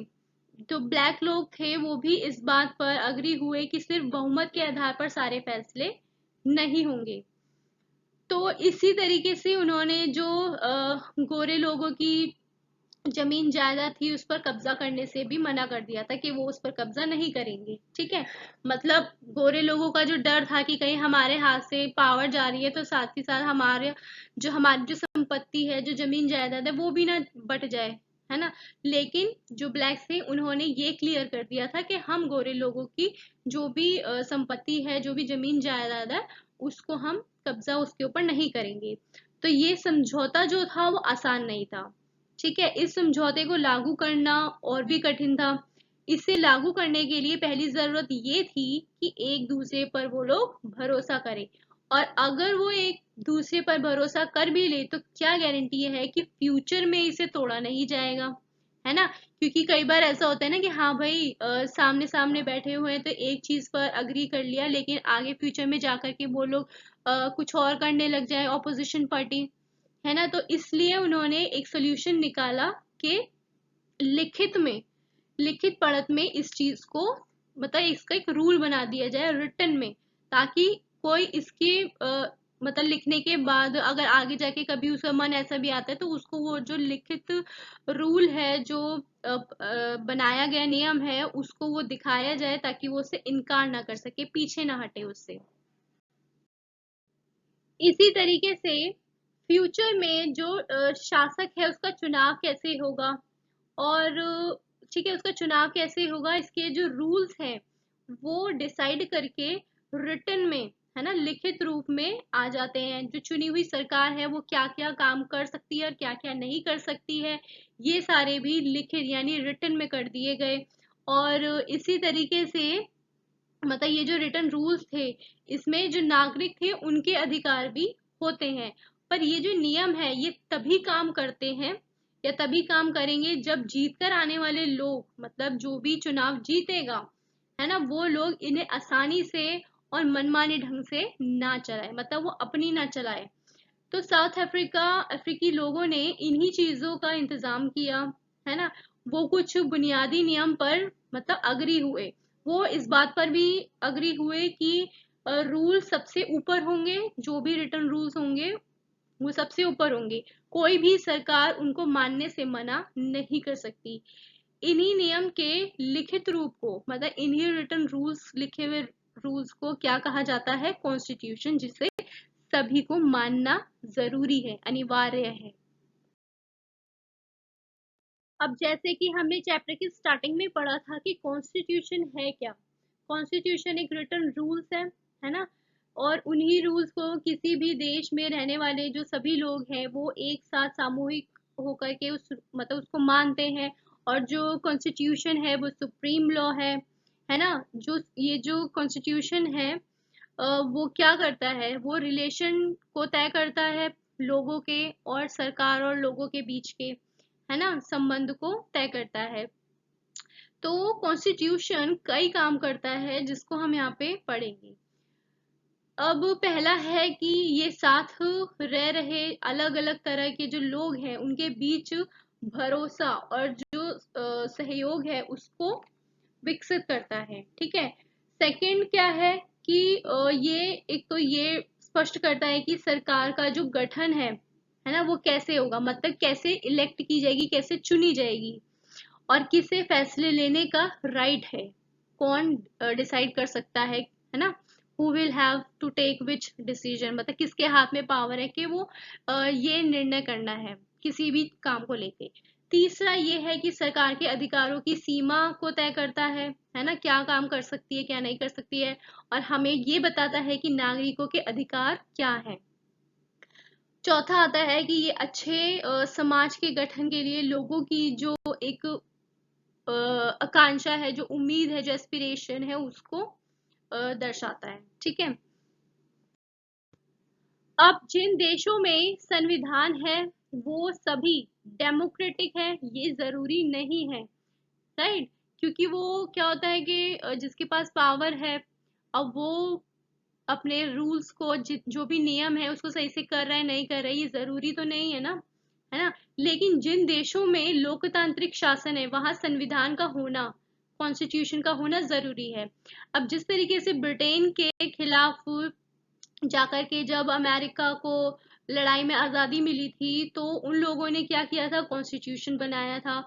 जो ब्लैक लोग थे, वो भी इस बात पर अग्री हुए कि सिर्फ बहुमत के आधार पर सारे फैसले नहीं होंगे। तो इसी तरीके से उन्होंने जो गोरे लोगों की जमीन जायदाद थी उस पर कब्जा करने से भी मना कर दिया था कि वो उस पर कब्जा नहीं करेंगे। ठीक है, मतलब गोरे लोगों का जो डर था कि कहीं हमारे हाथ से पावर जा रही है तो साथ ही साथ हमारी जो संपत्ति है, जो जमीन जायदाद है, वो भी ना बट जाए, है ना। लेकिन जो ब्लैक्स थे उन्होंने ये क्लियर कर दिया था कि हम गोरे लोगों की जो भी संपत्ति है, जो भी जमीन जायदाद है, उसको हम कब्जा उसके ऊपर नहीं करेंगे। तो ये समझौता जो था वो आसान नहीं था। ठीक है, इस समझौते को लागू करना और भी कठिन था। इसे लागू करने के लिए पहली जरूरत ये थी कि एक दूसरे पर वो लोग भरोसा करें। और अगर वो एक दूसरे पर भरोसा कर भी ले तो क्या गारंटी है कि फ्यूचर में इसे तोड़ा नहीं जाएगा, है ना। क्योंकि कई बार ऐसा होता है ना कि हाँ भाई, सामने सामने बैठे हुए हैं तो एक चीज पर अग्री कर लिया, लेकिन आगे फ्यूचर में जाकर के वो लोग कुछ और करने लग जाए, ऑपोजिशन पार्टी, है ना। तो इसलिए उन्होंने एक सोल्यूशन निकाला कि लिखित पढ़त में इस चीज को, मतलब इसका एक रूल बना दिया जाए रिटन में, ताकि कोई इसके मतलब लिखने के बाद अगर आगे जाके कभी उसका मन ऐसा भी आता है तो उसको वो जो लिखित रूल है, जो बनाया गया नियम है, उसको वो दिखाया जाए ताकि वो उसे इनकार ना कर सके, पीछे ना हटे उससे। इसी तरीके से फ्यूचर में जो शासक है उसका चुनाव कैसे होगा, और ठीक है, उसका चुनाव कैसे होगा, इसके जो रूल्स हैं वो डिसाइड करके रिटन में, है ना, लिखित रूप में आ जाते हैं। जो चुनी हुई सरकार है वो क्या क्या काम कर सकती है और क्या क्या नहीं कर सकती है, ये सारे भी लिखित यानी रिटन में कर दिए गए। और इसी तरीके से मतलब ये जो रिटर्न रूल्स थे, इसमें जो नागरिक थे उनके अधिकार भी होते हैं। पर ये जो नियम है ये तभी काम करते हैं या तभी काम करेंगे जब जीतकर आने वाले लोग, मतलब जो भी चुनाव जीतेगा, है ना, वो लोग इन्हें आसानी से और मनमाने ढंग से ना चलाए, मतलब वो अपनी ना चलाए। तो साउथ अफ्रीकी लोगों ने इन्हीं चीजों का इंतजाम किया, है ना। वो कुछ बुनियादी नियम पर मतलब अग्री हुए। वो इस बात पर भी अग्री हुए कि रूल सबसे ऊपर होंगे, जो भी रिटर्न रूल्स होंगे वो सबसे ऊपर होंगे, कोई भी सरकार उनको मानने से मना नहीं कर सकती। इन्हीं नियम के लिखित रूप को, मतलब इन्हीं रिटर्न रूल्स, लिखे हुए रूल्स को क्या कहा जाता है, कॉन्स्टिट्यूशन, जिसे सभी को मानना जरूरी है, अनिवार्य है। अब जैसे कि हमने चैप्टर की स्टार्टिंग में पढ़ा था कि कॉन्स्टिट्यूशन है क्या। कॉन्स्टिट्यूशन एक रिटर्न रूल्स है ना। और उन्हीं रूल्स को किसी भी देश में रहने वाले जो सभी लोग हैं वो एक साथ सामूहिक होकर के उस मतलब उसको मानते हैं। और जो कॉन्स्टिट्यूशन है वो सुप्रीम लॉ है ना। जो ये जो कॉन्स्टिट्यूशन है वो क्या करता है, वो रिलेशन को तय करता है, लोगों के और सरकार और लोगों के बीच के, है ना, संबंध को तय करता है। तो कॉन्स्टिट्यूशन कई काम करता है जिसको हम यहाँ पे पढ़ेंगे। अब पहला है कि ये साथ रह रहे अलग अलग तरह के जो लोग हैं उनके बीच भरोसा और जो सहयोग है उसको विकसित करता है। ठीक है। सेकंड क्या है कि ये एक तो ये स्पष्ट करता है कि सरकार का जो गठन है ना, वो कैसे होगा, मतलब कैसे इलेक्ट की जाएगी, कैसे चुनी जाएगी, और किसे फैसले लेने का राइट है, कौन डिसाइड कर सकता है ना। Who will have to take which decision, मतलब किसके हाथ में पावर है कि वो ये निर्णय करना है किसी भी काम को लेके। तीसरा ये है कि सरकार के अधिकारों की सीमा को तय करता है ना, क्या काम कर सकती है क्या नहीं कर सकती है, और हमें ये बताता है कि नागरिकों के अधिकार क्या है। चौथा आता है कि ये अच्छे समाज के गठन के लिए लोगों की जो एक आकांक्षा है, जो उम्मीद है, जो एस्पिरेशन है, उसको दर्शाता है। ठीक है। अब जिन देशों में संविधान है वो सभी डेमोक्रेटिक है ये जरूरी नहीं है, राइट। क्योंकि वो क्या होता है कि जिसके पास पावर है, अब वो अपने रूल्स को जो भी नियम है उसको सही से कर रहा है नहीं कर रहा है ये जरूरी तो नहीं है ना, है ना। लेकिन जिन देशों में लोकतांत्रिक शासन है वहां संविधान का होना, कॉन्स्टिट्यूशन का होना जरूरी है। अब जिस तरीके से ब्रिटेन के खिलाफ जाकर के जब अमेरिका को लड़ाई में आज़ादी मिली थी, तो उन लोगों ने क्या किया था, कॉन्स्टिट्यूशन बनाया था।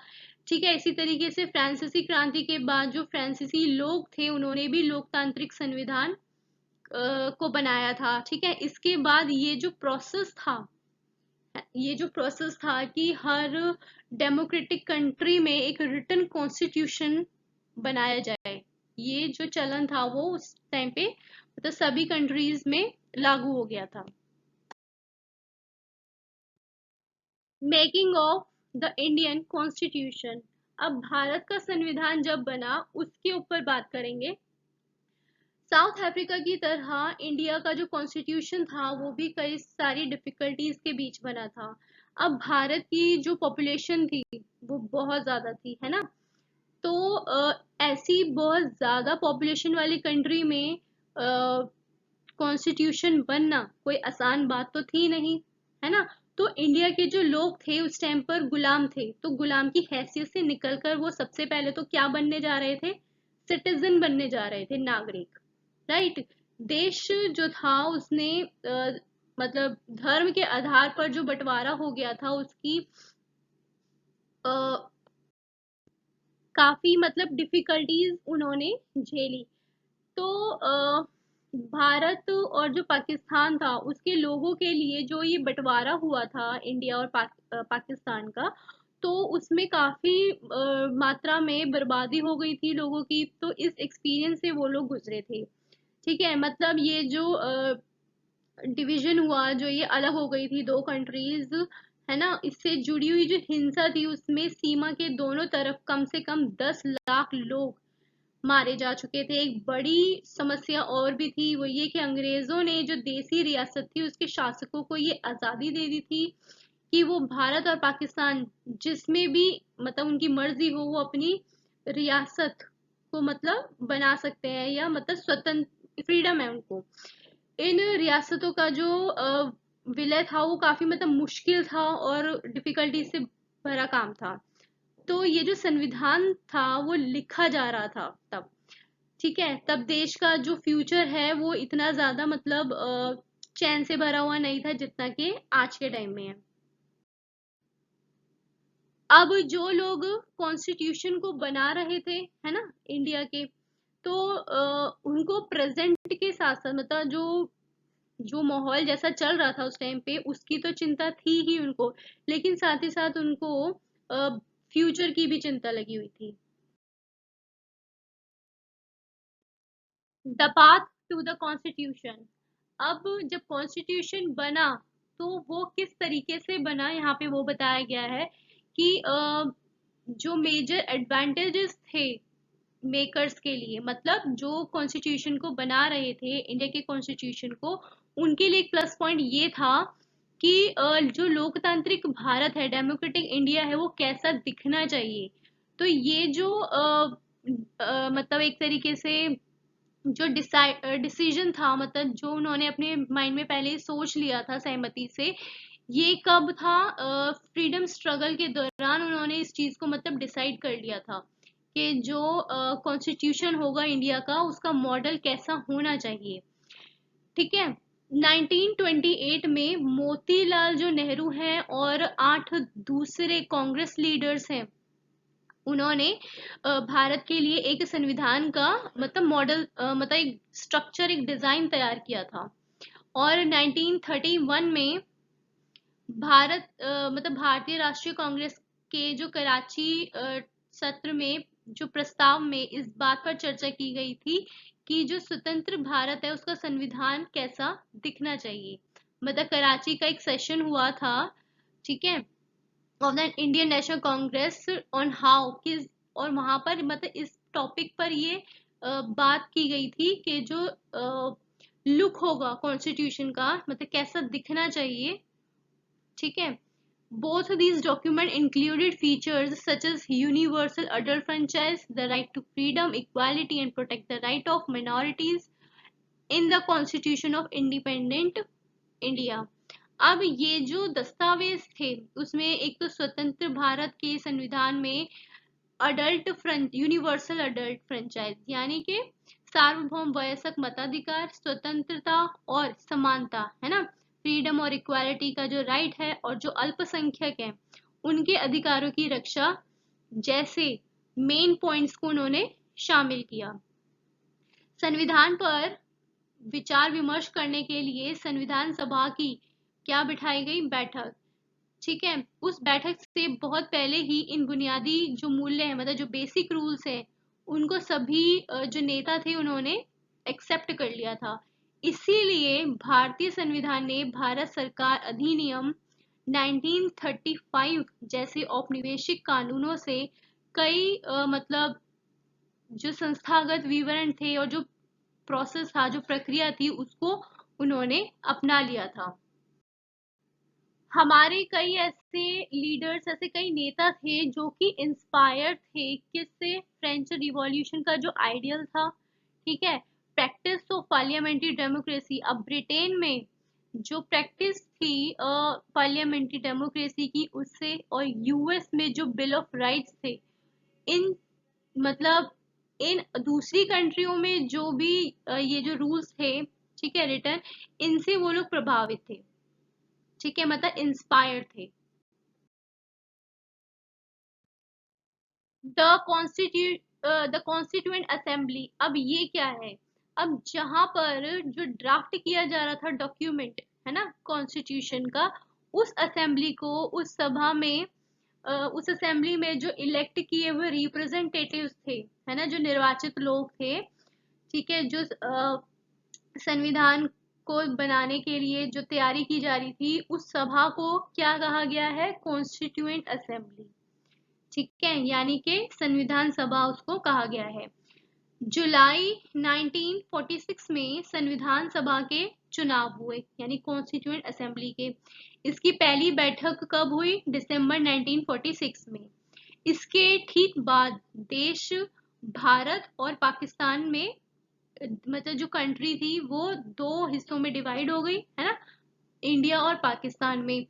ठीक है, इसी तरीके से फ्रांसीसी क्रांति के बाद जो फ्रांसीसी लोग थे उन्होंने भी लोकतांत्रिक संविधान को बनाया था। ठीक है, इसके बाद ये जो प्रोसेस था कि हर डेमोक्रेटिक कंट्री में एक रिटन कॉन्स्टिट्यूशन बनाया जाए, ये जो चलन था वो उस टाइम पे मतलब सभी कंट्रीज में लागू हो गया था। Making of the Indian constitution. अब भारत का संविधान जब बना उसके ऊपर बात करेंगे। साउथ अफ्रीका की तरह इंडिया का जो कॉन्स्टिट्यूशन था वो भी कई सारी डिफिकल्टीज के बीच बना था। अब भारत की जो पॉपुलेशन थी वो बहुत ज्यादा थी, है ना। तो ऐसी बहुत ज्यादा पॉपुलेशन वाली कंट्री में कॉन्स्टिट्यूशन बनना कोई आसान बात तो थी नहीं, है ना। तो इंडिया के जो लोग थे उस टाइम पर गुलाम थे, तो गुलाम की हैसियत से निकलकर वो सबसे पहले तो क्या बनने जा रहे थे, सिटीजन बनने जा रहे थे, नागरिक। राइट। देश जो था उसने मतलब धर्म के आधार पर जो बंटवारा हो गया था उसकी अ, काफी मतलब डिफिकल्टीज उन्होंने झेली। तो भारत और जो पाकिस्तान था उसके लोगों के लिए जो ये बंटवारा हुआ था इंडिया और पाकिस्तान का, तो उसमें काफी मात्रा में बर्बादी हो गई थी लोगों की, तो इस एक्सपीरियंस से वो लोग गुजरे थे। ठीक है, मतलब ये जो डिवीजन हुआ, जो ये अलग हो गई थी दो कंट्रीज, है ना, इससे जुड़ी हुई जो हिंसा थी उसमें सीमा के दोनों तरफ कम से कम 10 लाख लोग मारे जा चुके थे। एक बड़ी समस्या और भी थी, वो ये कि अंग्रेजों ने जो देसी रियासत थी उसके शासकों को ये आजादी दे दी थी कि वो भारत और पाकिस्तान जिसमें भी मतलब उनकी मर्जी हो वो अपनी रियासत को मतलब बना सकते हैं, या मतलब स्वतंत्र फ्रीडम है उनको। इन रियासतों का जो विलय था वो काफी मतलब मुश्किल था और डिफिकल्टी से भरा काम था। तो ये जो संविधान था वो लिखा जा रहा था तब। ठीक है, तब देश का जो फ्यूचर है वो इतना ज्यादा मतलब चैन से भरा हुआ नहीं था जितना कि आज के टाइम में है। अब जो लोग कॉन्स्टिट्यूशन को बना रहे थे, है ना, इंडिया के, तो उनको प्रेजेंट के साथ साथ मतलब जो जो माहौल जैसा चल रहा था उस टाइम पे उसकी तो चिंता थी ही उनको, लेकिन साथ ही साथ उनको फ्यूचर की भी चिंता लगी हुई थी। The path to the constitution. अब जब कॉन्स्टिट्यूशन बना तो वो किस तरीके से बना, यहाँ पे वो बताया गया है कि जो मेजर एडवांटेजेस थे मेकर्स के लिए, मतलब जो कॉन्स्टिट्यूशन को बना रहे थे इंडिया के कॉन्स्टिट्यूशन को, उनके लिए एक प्लस पॉइंट ये था कि जो लोकतांत्रिक भारत है, डेमोक्रेटिक इंडिया है, वो कैसा दिखना चाहिए। तो ये जो मतलब एक तरीके से जो डिसीजन था, मतलब जो उन्होंने अपने माइंड में पहले ही सोच लिया था सहमति से, ये कब था, फ्रीडम स्ट्रगल के दौरान उन्होंने इस चीज को मतलब डिसाइड कर लिया था कि जो कॉन्स्टिट्यूशन होगा इंडिया का उसका मॉडल कैसा होना चाहिए। ठीक है, 1928 में मोतीलाल जो नेहरू हैं और 8 दूसरे कांग्रेस लीडर्स हैं, उन्होंने भारत के लिए एक संविधान का मतलब मॉडल मतलब एक स्ट्रक्चर, एक डिजाइन तैयार किया था। और 1931 में भारत मतलब भारतीय राष्ट्रीय कांग्रेस के जो कराची सत्र में जो प्रस्ताव में इस बात पर चर्चा की गई थी कि जो स्वतंत्र भारत है उसका संविधान कैसा दिखना चाहिए। मतलब कराची का एक सेशन हुआ था, ठीक है, of the Indian national Congress on how किस, और वहां पर मतलब इस टॉपिक पर ये बात की गई थी कि जो लुक होगा कॉन्स्टिट्यूशन का मतलब कैसा दिखना चाहिए। ठीक है, both of these document included features such as universal adult franchise, the right to freedom, equality and protect the right of minorities in the constitution of independent India। अब ये जो दस्तावेज थे उसमें एक तो स्वतंत्र भारत के संविधान में अडल्ट यूनिवर्सल अडल्ट फ्रेंचाइज यानी कि सार्वभौम वयस्क मताधिकार, स्वतंत्रता और समानता, है ना, फ्रीडम और इक्वालिटी का जो राइट है, और जो अल्पसंख्यक हैं उनके अधिकारों की रक्षा जैसे मेन पॉइंट्स को उन्होंने शामिल किया। संविधान पर विचार विमर्श करने के लिए संविधान सभा की क्या बिठाई गई, बैठक। ठीक है, उस बैठक से बहुत पहले ही इन बुनियादी जो मूल्य है, मतलब जो बेसिक रूल्स है, उनको सभी जो नेता थे उन्होंने एक्सेप्ट कर लिया था। इसीलिए भारतीय संविधान ने भारत सरकार अधिनियम 1935 जैसे औपनिवेशिक कानूनों से कई मतलब जो संस्थागत विवरण थे और जो प्रोसेस था, जो प्रक्रिया थी, उसको उन्होंने अपना लिया था। हमारे कई ऐसे लीडर्स, ऐसे कई नेता थे जो कि इंस्पायर्ड थे किससे, फ्रेंच रिवॉल्यूशन का जो आइडियल था। ठीक है, प्रैक्टिस ऑफ पार्लियामेंट्री डेमोक्रेसी। अब ब्रिटेन में जो प्रैक्टिस थी पार्लियामेंट्री डेमोक्रेसी की, उससे, और यूएस में जो बिल ऑफ राइट्स थे, इन मतलब इन दूसरी कंट्रियों में जो भी ये जो रूल्स थे, ठीक है, रिटर्न, इनसे वो लोग प्रभावित थे। ठीक है, मतलब इंस्पायर्ड थे। द कॉन्स्टिट्यूएंट असेंबली, अब ये क्या है, अब जहां पर जो ड्राफ्ट किया जा रहा था डॉक्यूमेंट, है ना, कॉन्स्टिट्यूशन का, उस असेंबली को, उस सभा में, उस असेंबली में जो इलेक्ट किए हुए रिप्रेजेंटेटिव्स थे, है ना, जो निर्वाचित लोग थे, ठीक है, जो संविधान को बनाने के लिए जो तैयारी की जा रही थी, उस सभा को क्या कहा गया है, कॉन्स्टिट्यूएंट असेंबली। ठीक है, यानी कि संविधान सभा उसको कहा गया है। जुलाई 1946 में संविधान सभा के चुनाव हुए, यानी कॉन्स्टिट्यूएंट असेंबली के। इसकी पहली बैठक कब हुई, दिसंबर 1946 में। इसके ठीक बाद देश भारत और पाकिस्तान में, मतलब जो कंट्री थी वो दो हिस्सों में डिवाइड हो गई, है ना, इंडिया और पाकिस्तान में।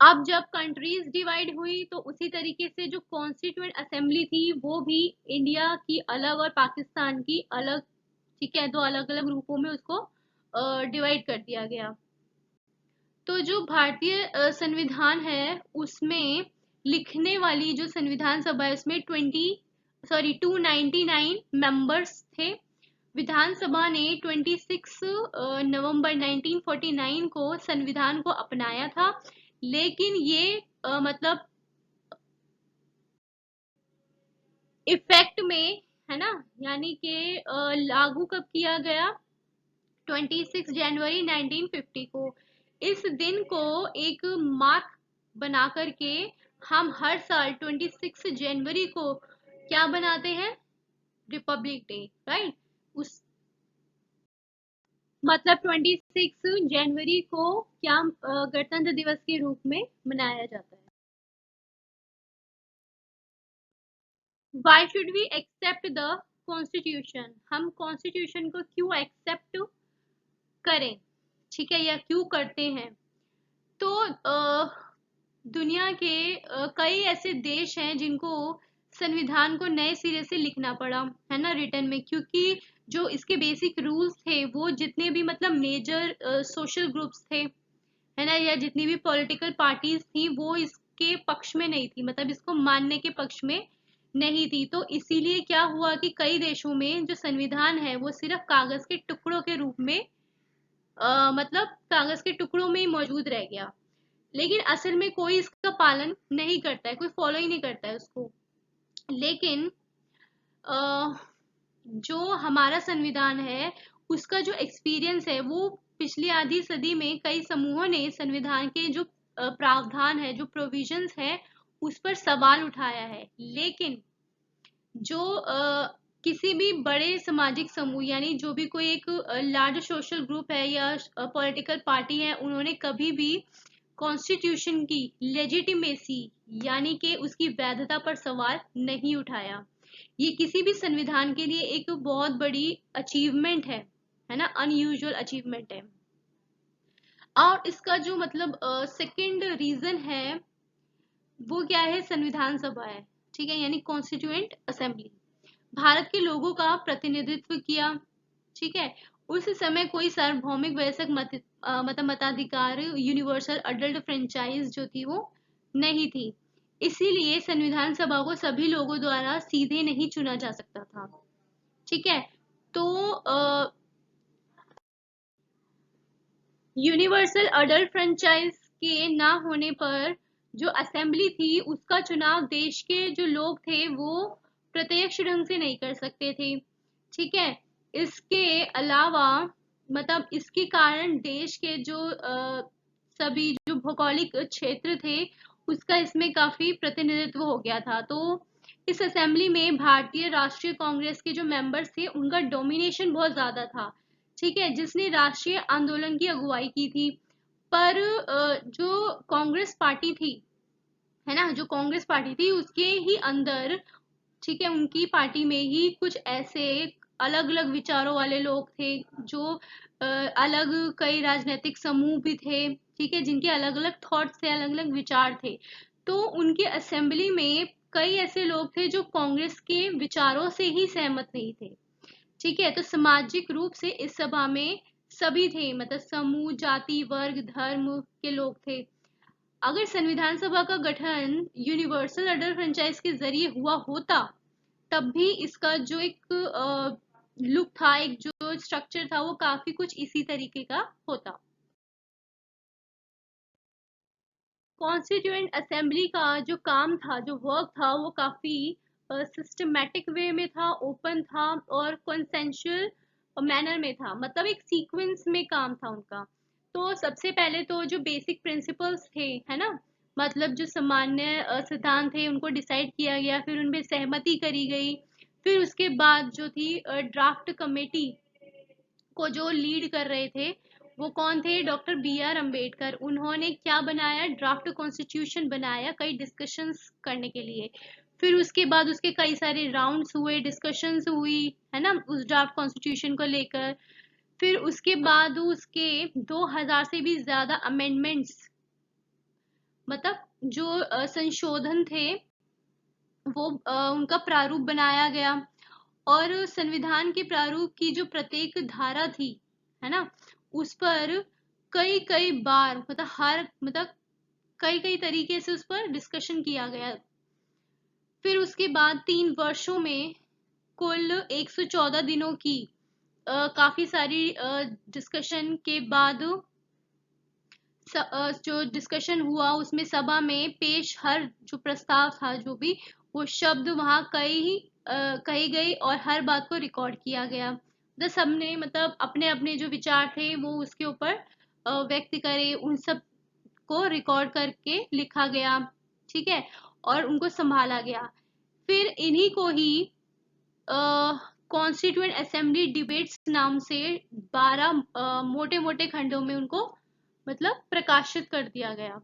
अब जब कंट्रीज डिवाइड हुई तो उसी तरीके से जो कॉन्स्टिट्यूएंट असेंबली थी वो भी इंडिया की अलग और पाकिस्तान की अलग, ठीक है, दो अलग अलग रूपों में उसको डिवाइड कर दिया गया। तो जो भारतीय संविधान है उसमें लिखने वाली जो संविधान सभा है उसमें 299 मेंबर्स थे। विधानसभा ने 26 नवंबर 1949 को संविधान को अपनाया था, लेकिन ये मतलब इफेक्ट में, है ना, यानी कि लागू कब किया गया, 26 जनवरी 1950 को। इस दिन को एक मार्क बना करके हम हर साल 26 जनवरी को क्या बनाते हैं, रिपब्लिक डे, राइट। उस मतलब 26 जनवरी को क्या गणतंत्र दिवस के रूप में मनाया जाता है। Why should we accept the constitution, हम कॉन्स्टिट्यूशन को क्यों एक्सेप्ट करें, ठीक है, या क्यों करते हैं। तो दुनिया के कई ऐसे देश हैं जिनको संविधान को नए सिरे से लिखना पड़ा, है ना, रिटर्न में, क्योंकि जो इसके बेसिक रूल्स थे वो जितने भी मतलब मेजर सोशल ग्रुप्स थे, है ना, या जितनी भी पॉलिटिकल पार्टीज थी वो इसके पक्ष में नहीं थी, मतलब इसको मानने के पक्ष में नहीं थी। तो इसीलिए क्या हुआ कि कई देशों में जो संविधान है वो सिर्फ कागज के टुकड़ों के रूप में मतलब कागज के टुकड़ों में ही मौजूद रह गया, लेकिन असल में कोई इसका पालन नहीं करता है, कोई फॉलो ही नहीं करता है उसको। लेकिन अ, जो हमारा संविधान है उसका जो एक्सपीरियंस है वो पिछली आधी सदी में कई समूहों ने संविधान के जो प्रावधान है, जो प्रोविजंस है, उस पर सवाल उठाया है। लेकिन जो किसी भी बड़े सामाजिक समूह, यानी जो भी कोई एक लार्ज सोशल ग्रुप है या पॉलिटिकल पार्टी है, उन्होंने कभी भी कॉन्स्टिट्यूशन की लेजिटिमेसी यानी कि उसकी वैधता पर सवाल नहीं उठाया। ये किसी भी संविधान के लिए एक बहुत बड़ी अचीवमेंट है ना, अनयूजुअल अचीवमेंट है। और इसका जो मतलब सेकंड रीजन है वो क्या है, संविधान सभा है, ठीक है, यानी कॉन्स्टिट्यूएंट असेंबली। भारत के लोगों का प्रतिनिधित्व किया, ठीक है, उस समय कोई सार्वभौमिक वयस्क मतलब मताधिकार यूनिवर्सल अडल्ट फ्रेंचाइज जो थी वो नहीं थी। इसीलिए संविधान सभा को सभी लोगों द्वारा सीधे नहीं चुना जा सकता था। ठीक है। तो यूनिवर्सल अडल्ट फ्रेंचाइज के ना होने पर जो असेंबली थी उसका चुनाव देश के जो लोग थे वो प्रत्यक्ष ढंग से नहीं कर सकते थे। ठीक है। इसके अलावा मतलब इसके कारण देश के जो सभी जो भौगोलिक क्षेत्र थे उसका इसमें काफी प्रतिनिधित्व हो गया था। तो इस असेंबली में भारतीय राष्ट्रीय कांग्रेस के जो मेंबर्स थे उनका डोमिनेशन बहुत ज्यादा था। ठीक है। जिसने राष्ट्रीय आंदोलन की अगुवाई की थी। पर जो कांग्रेस पार्टी थी, है ना, जो कांग्रेस पार्टी थी उसके ही अंदर, ठीक है, उनकी पार्टी में ही कुछ ऐसे अलग अलग विचारों वाले लोग थे जो अलग कई राजनीतिक समूह भी थे। ठीक है। जिनके अलग अलग थॉट्स थे, अलग अलग विचार थे। तो उनके असेंबली में कई ऐसे लोग थे जो कांग्रेस के विचारों से ही सहमत नहीं थे। ठीक है। तो सामाजिक रूप से इस सभा में सभी थे, मतलब समूह, जाति, वर्ग, धर्म के लोग थे। अगर संविधान सभा का गठन यूनिवर्सल अडल्ट फ्रेंचाइज के जरिए हुआ होता तब भी इसका जो एक लुक था, एक जो स्ट्रक्चर था, वो काफी कुछ इसी तरीके का होता। कॉन्स्टिट्यूएंट असेंबली का जो काम था, जो वर्क था, वो काफी सिस्टमेटिक वे में था, ओपन था और कंसेंशुअल मैनर में था। मतलब एक सीक्वेंस में काम था उनका। तो सबसे पहले तो जो बेसिक प्रिंसिपल्स थे, है ना, मतलब जो सामान्य सिद्धांत थे उनको डिसाइड किया गया, फिर उनमें सहमति करी गई। फिर उसके बाद जो थी ड्राफ्ट कमेटी को जो लीड कर रहे थे वो कौन थे? Doctor B R Ambedkar. उन्होंने क्या बनाया? ड्राफ्ट कॉन्स्टिट्यूशन बनाया कई डिस्कशंस करने के लिए। फिर उसके बाद उसके कई सारे राउंड्स हुए, डिस्कशंस हुई, है ना, उस ड्राफ्ट कॉन्स्टिट्यूशन को लेकर। फिर उसके बाद उसके 2000 से भी ज्यादा अमेंडमेंट्स, मतलब जो संशोधन थे वो उनका प्रारूप बनाया गया। और संविधान के प्रारूप की जो प्रत्येक धारा थी, है ना, उस पर कई कई बार, मतलब हर, मतलब कई कई तरीके से उस पर डिस्कशन किया गया। फिर उसके बाद 3 वर्षों में कुल 114 दिनों की काफी सारी डिस्कशन के बाद जो डिस्कशन हुआ उसमें सभा में पेश हर जो प्रस्ताव था, जो भी वो शब्द वहां कही गई और हर बात को रिकॉर्ड किया गया। तो सबने मतलब अपने अपने जो विचार थे वो उसके ऊपर व्यक्त करे, उन सब को रिकॉर्ड करके लिखा गया। ठीक है। और उनको संभाला गया। फिर इन्हीं को ही कॉन्स्टिट्यूएंट असेंबली डिबेट्स नाम से 12 मोटे मोटे खंडों में उनको मतलब प्रकाशित कर दिया गया।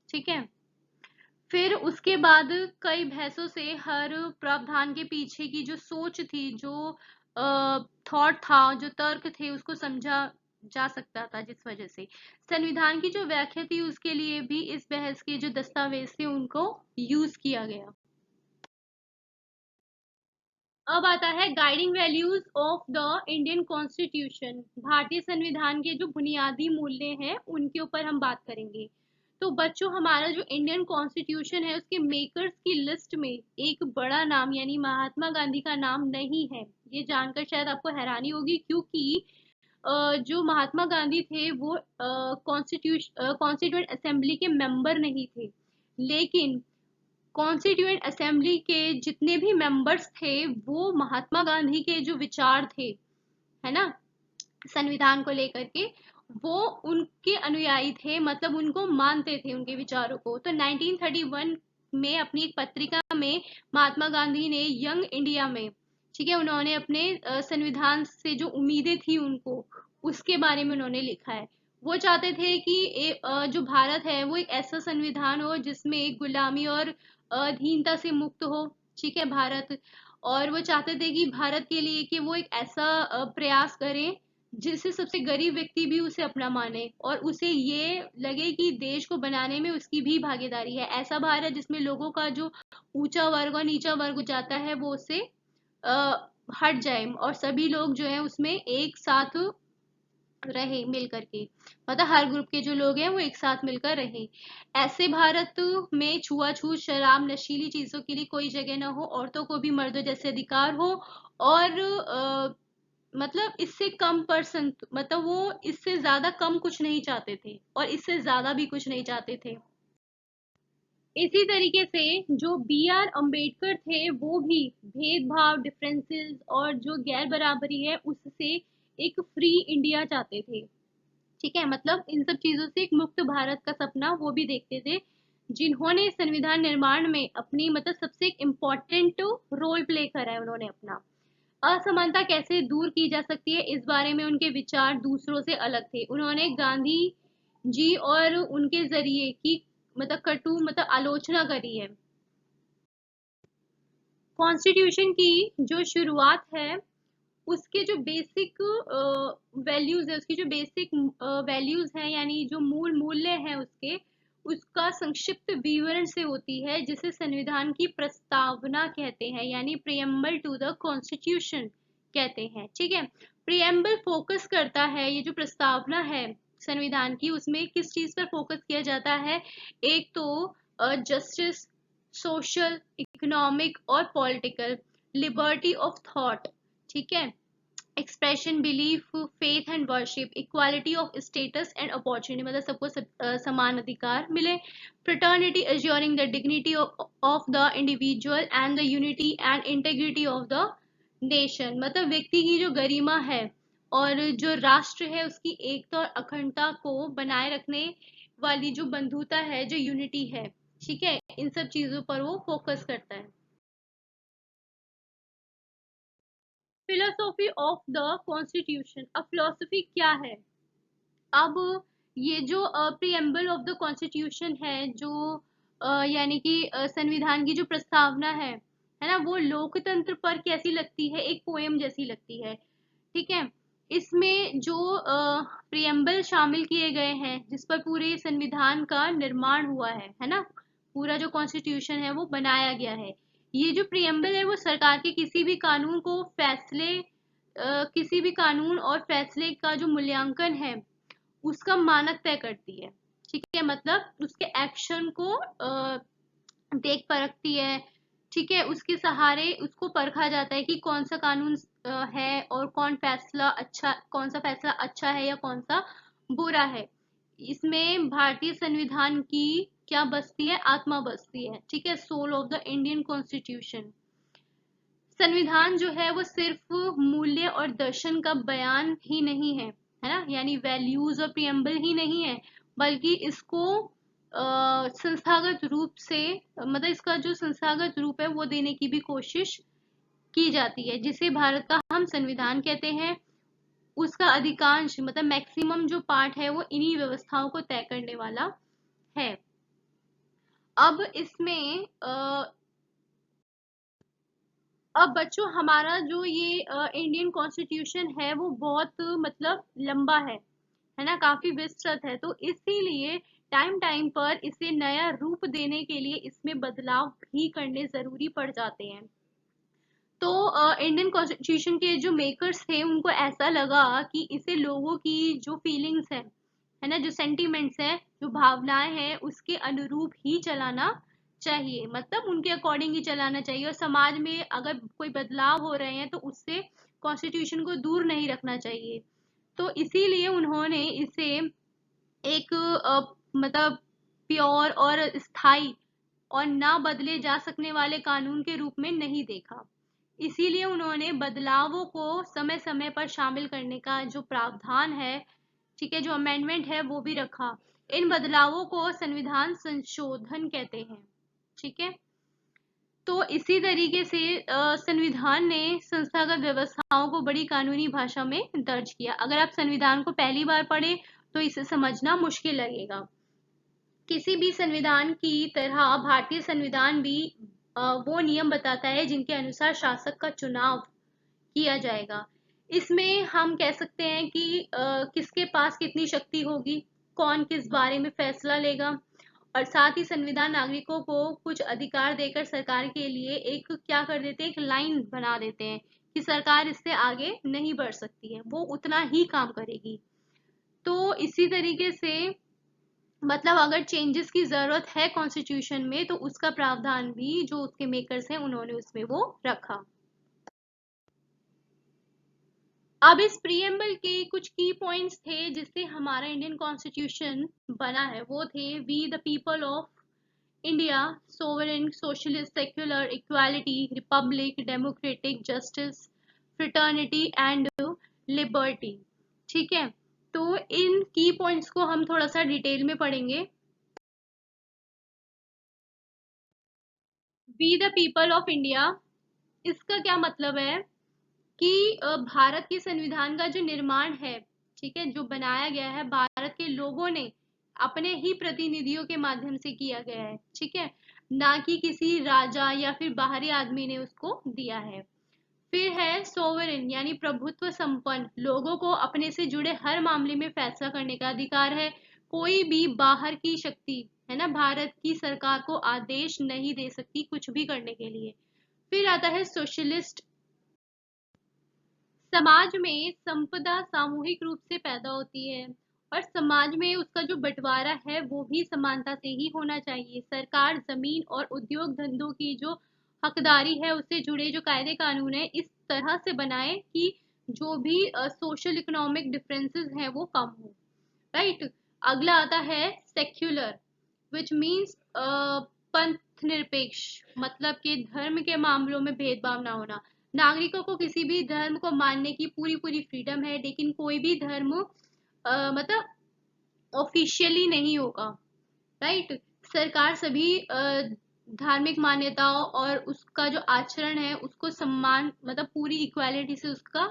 ठीक है। फिर उसके बाद कई बहसों से हर प्रावधान के पीछे की जो सोच थी, जो थॉट था, जो तर्क थे, उसको समझा जा सकता था। जिस वजह से संविधान की जो व्याख्या थी उसके लिए भी इस बहस के जो दस्तावेज थे उनको यूज किया गया। अब आता है guiding values of the Indian constitution. भारतीय संविधान के जो बुनियादी मूल्य हैं उनके ऊपर हम बात करेंगे। तो बच्चों, हमारा जो इंडियन कॉन्स्टिट्यूशन है उसके मेकर्स की लिस्ट में एक बड़ा नाम यानी महात्मा गांधी का नाम नहीं है। ये जानकर शायद आपको हैरानी होगी, क्योंकि जो महात्मा गांधी थे वो कॉन्स्टिट्यूएंट असेंबली के मेंबर नहीं थे। लेकिन कॉन्स्टिट्यूएंट असेंबली के जितने भी मेंबर्स थे वो महात्मा गांधी के जो विचार थे, है ना, संविधान को लेकर के, वो उनके अनुयायी थे, मतलब उनको मानते थे, उनके विचारों को। तो 1931 में अपनी एक पत्रिका में महात्मा गांधी ने यंग इंडिया में, ठीक है, उन्होंने अपने संविधान से जो उम्मीदें थी उनको, उसके बारे में उन्होंने लिखा है। वो चाहते थे कि जो भारत है वो एक ऐसा संविधान हो जिसमें गुलामी और अधीनता से मुक्त हो। ठीक है, भारत। और वो चाहते थे कि भारत के लिए कि वो एक ऐसा प्रयास करें जिससे सबसे गरीब व्यक्ति भी उसे अपना माने और उसे ये लगे कि देश को बनाने में उसकी भी भागीदारी है। ऐसा भारत जिसमें लोगों का जो ऊंचा वर्ग और नीचा वर्ग जाता है वो उससे हट जाए और सभी लोग जो है उसमें एक साथ रहे मिल करके, मतलब हर ग्रुप के जो लोग हैं वो एक साथ मिलकर रहे। ऐसे भारत में छुआछूत, शराब, नशीली चीजों के लिए कोई जगह ना हो, औरतों को भी मर्दों जैसे अधिकार हो, और मतलब इससे कम पर्सन, मतलब वो इससे ज्यादा कम कुछ नहीं चाहते थे और इससे ज्यादा भी कुछ नहीं चाहते थे। इसी तरीके से जो बी आर अम्बेडकर थे वो भी भेदभाव, डिफरेंसेस और जो गैर बराबरी है उससे एक फ्री इंडिया चाहते थे। ठीक है, मतलब इन सब चीजों से एक मुक्त भारत का सपना वो भी देखते थे, जिन्होंने संविधान निर्माण में अपनी मतलब सबसे एक इम्पोर्टेंट रोल प्ले करा है उन्होंने अपना। असमानता कैसे दूर की जा सकती है, इस बारे में उनके विचार दूसरों से अलग थे। उन्होंने गांधी जी और उनके जरिए की मतलब कटु मतलब आलोचना करी है। कॉन्स्टिट्यूशन की जो शुरुआत है, उसके जो बेसिक वैल्यूज है, उसकी जो बेसिक वैल्यूज हैं, यानी जो मूल मूल्य हैं उसके, उसका संक्षिप्त विवरण से होती है, जिसे संविधान की प्रस्तावना कहते हैं, यानी प्रियम्बल टू द कॉन्स्टिट्यूशन कहते हैं। ठीक है, प्रियम्बल फोकस करता है, ये जो प्रस्तावना है संविधान की, उसमें किस चीज पर फोकस किया जाता है? एक तो जस्टिस, सोशल, इकोनॉमिक और पॉलिटिकल, लिबर्टी ऑफ थॉट, ठीक है, expression, belief, faith and worship, equality of status and opportunity, मतलब सबको समान अधिकार मिले, fraternity assuring the dignity of the individual and the unity and integrity of the nation, मतलब व्यक्ति की जो गरिमा है और जो राष्ट्र है उसकी एकता और अखंडता को बनाए रखने वाली जो बंधुता है, जो यूनिटी है, ठीक है, इन सब चीजों पर वो फोकस करता है। फिलोसॉफी ऑफ द कॉन्स्टिट्यूशन, अब फिलोसफी क्या है? अब ये जो प्रियम्बल ऑफ द कॉन्स्टिट्यूशन है, जो यानी कि संविधान की जो प्रस्तावना है ना, वो लोकतंत्र पर कैसी लगती है? एक पोएम जैसी लगती है। ठीक है, इसमें जो प्रियम्बल शामिल किए गए हैं, जिस पर पूरे संविधान का निर्माण हुआ है ना, पूरा जो कॉन्स्टिट्यूशन है वो बनाया गया है। ये जो प्रियम्बल है वो सरकार के किसी भी कानून को फैसले किसी भी कानून और फैसले का जो मूल्यांकन है उसका मानक तय करती है। ठीक है, मतलब उसके एक्शन को देख परखती है। ठीक है, उसके सहारे उसको परखा जाता है कि कौन सा कानून है और कौन सा फैसला अच्छा है या कौन सा बुरा है। इसमें भारतीय संविधान की क्या बसती है? आत्मा बसती है। ठीक है, soul of the Indian constitution. संविधान जो है वो सिर्फ मूल्य और दर्शन का बयान ही नहीं है ना, यानी वैल्यूज और प्रियम्बल ही नहीं है, बल्कि इसको संस्थागत रूप से, मतलब इसका जो संस्थागत रूप है वो देने की भी कोशिश की जाती है, जिसे भारत का हम संविधान कहते हैं। उसका अधिकांश मतलब मैक्सिमम जो पार्ट है वो इन्हीं व्यवस्थाओं को तय करने वाला है। अब इसमें अब बच्चों, हमारा जो ये इंडियन कॉन्स्टिट्यूशन है वो बहुत मतलब लंबा है ना, काफी विस्तृत है, तो इसीलिए टाइम टाइम पर इसे नया रूप देने के लिए इसमें बदलाव भी करने जरूरी पड़ जाते हैं। तो इंडियन कॉन्स्टिट्यूशन के जो मेकर्स थे उनको ऐसा लगा कि इसे लोगों की जो फीलिंग्स है ना, जो सेंटिमेंट्स है, जो भावनाएं हैं, उसके अनुरूप ही चलाना चाहिए, मतलब उनके अकॉर्डिंग ही चलाना चाहिए, और समाज में अगर कोई बदलाव हो रहे हैं तो उससे कॉन्स्टिट्यूशन को दूर नहीं रखना चाहिए। तो इसीलिए उन्होंने इसे एक मतलब प्योर और स्थायी और ना बदले जा सकने वाले कानून के रूप में नहीं देखा। इसीलिए उन्होंने बदलावों को समय समय पर शामिल करने का जो प्रावधान है, ठीक है, जो अमेंडमेंट है वो भी रखा। इन बदलावों को संविधान संशोधन कहते हैं। ठीक है, तो इसी तरीके से संविधान ने संस्थागत व्यवस्थाओं को बड़ी कानूनी भाषा में दर्ज किया। अगर आप संविधान को पहली बार पढ़े तो इसे समझना मुश्किल लगेगा। किसी भी संविधान की तरह भारतीय संविधान भी वो नियम बताता है जिनके अनुसार शासक का चुनाव किया जाएगा। इसमें हम कह सकते हैं कि किसके पास कितनी शक्ति होगी, कौन किस बारे में फैसला लेगा, और साथ ही संविधान नागरिकों को कुछ अधिकार देकर सरकार के लिए एक क्या कर देते हैं, एक लाइन बना देते हैं कि सरकार इससे आगे नहीं बढ़ सकती है, वो उतना ही काम करेगी। तो इसी तरीके से मतलब अगर चेंजेस की जरूरत है कॉन्स्टिट्यूशन में तो उसका प्रावधान भी जो उसके मेकर्स हैं उन्होंने उसमें वो रखा। अब इस प्रीएम्बल के कुछ की पॉइंट्स थे जिससे हमारा इंडियन कॉन्स्टिट्यूशन बना है, वो थे we the people of India, sovereign, socialist, secular, equality, republic, democratic, justice, fraternity and liberty. ठीक है, तो इन की पॉइंट्स को हम थोड़ा सा डिटेल में पढ़ेंगे। We the people of India, इसका क्या मतलब है कि भारत के संविधान का जो निर्माण है, ठीक है, जो बनाया गया है भारत के लोगों ने अपने ही प्रतिनिधियों के माध्यम से किया गया है, ठीक है, ना कि किसी राजा या फिर बाहरी आदमी ने उसको दिया है। फिर है सोवरेन यानी प्रभुत्व संपन्न, लोगों को अपने से जुड़े हर मामले में फैसला करने का अधिकार है, कोई भी बाहर की शक्ति है ना भारत की सरकार को आदेश नहीं दे सकती कुछ भी करने के लिए। फिर आता है सोशलिस्ट, समाज में संपदा सामूहिक रूप से पैदा होती है और समाज में उसका जो बंटवारा है वो भी समानता से ही होना चाहिए। सरकार जमीन और उद्योग धंधों की जो हकदारी है उससे जुड़े जो कायदे कानून है इस तरह से बनाए कि जो भी सोशल इकोनॉमिक डिफरेंसेस हैं वो कम हो। राइट। अगला आता है सेक्युलर, विच मीन्स पंथ निरपेक्ष, मतलब कि धर्म के मामलों में भेदभाव ना होना। नागरिकों को किसी भी धर्म को मानने की पूरी पूरी फ्रीडम है, लेकिन कोई भी धर्म मतलब ऑफिशियली नहीं होगा। राइट। सरकार सभी धार्मिक मान्यताओं और उसका जो आचरण है उसको सम्मान मतलब पूरी इक्वालिटी से उसका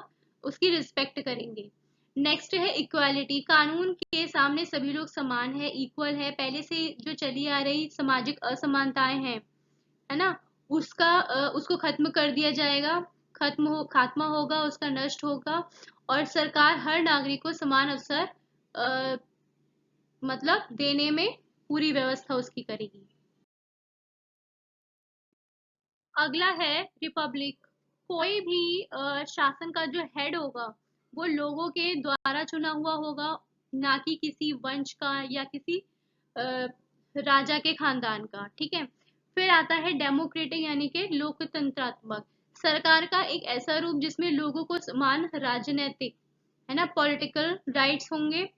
उसकी रिस्पेक्ट करेंगे। नेक्स्ट है इक्वालिटी, कानून के सामने सभी लोग समान है, इक्वल है, पहले से जो चली आ रही सामाजिक असमानताएं हैं है ना उसको खत्म कर दिया जाएगा, खात्मा होगा, उसका नष्ट होगा। और सरकार हर नागरिक को समान अवसर अ, मतलब देने में पूरी व्यवस्था उसकी करेगी। अगला है रिपब्लिक, कोई भी शासन का जो हेड होगा वो लोगों के द्वारा चुना हुआ होगा, ना कि किसी वंश का या किसी अ, राजा के खानदान का। ठीक है। फिर आता है डेमोक्रेटिक यानी कि लोकतंत्रात्मक, सरकार का एक ऐसा रूप जिसमें लोगों को समान राजनीतिक है ना पॉलिटिकल राइट्स होंगे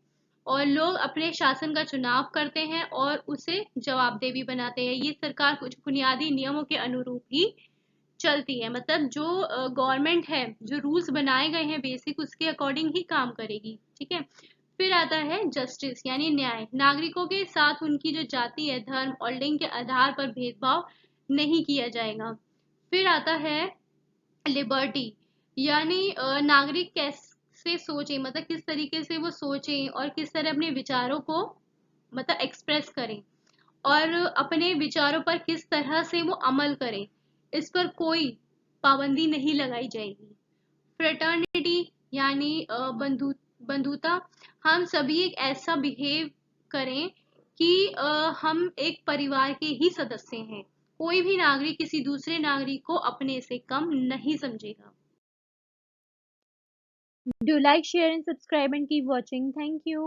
और लोग अपने शासन का चुनाव करते हैं और उसे जवाबदेह भी बनाते हैं। ये सरकार कुछ बुनियादी नियमों के अनुरूप ही चलती है, मतलब जो गवर्नमेंट है जो रूल्स बनाए गए हैं बेसिक उसके अकॉर्डिंग ही काम करेगी। ठीक है। फिर आता है जस्टिस यानी न्याय, नागरिकों के साथ उनकी जो जाति है धर्म और लिंग के आधार पर भेदभाव नहीं किया जाएगा। फिर आता है लिबर्टी, यानी नागरिक कैसे सोचे, मतलब किस तरीके से वो सोचें और किस तरह अपने विचारों को मतलब एक्सप्रेस करें और अपने विचारों पर किस तरह से वो अमल करें, इस पर कोई पाबंदी नहीं लगाई जाएगी। फ्रेटर्निटी यानी बंधुता, हम सभी एक ऐसा बिहेव करें कि हम एक परिवार के ही सदस्य हैं, कोई भी नागरिक किसी दूसरे नागरिक को अपने से कम नहीं समझेगा। Do like, share and subscribe and keep watching. Thank you.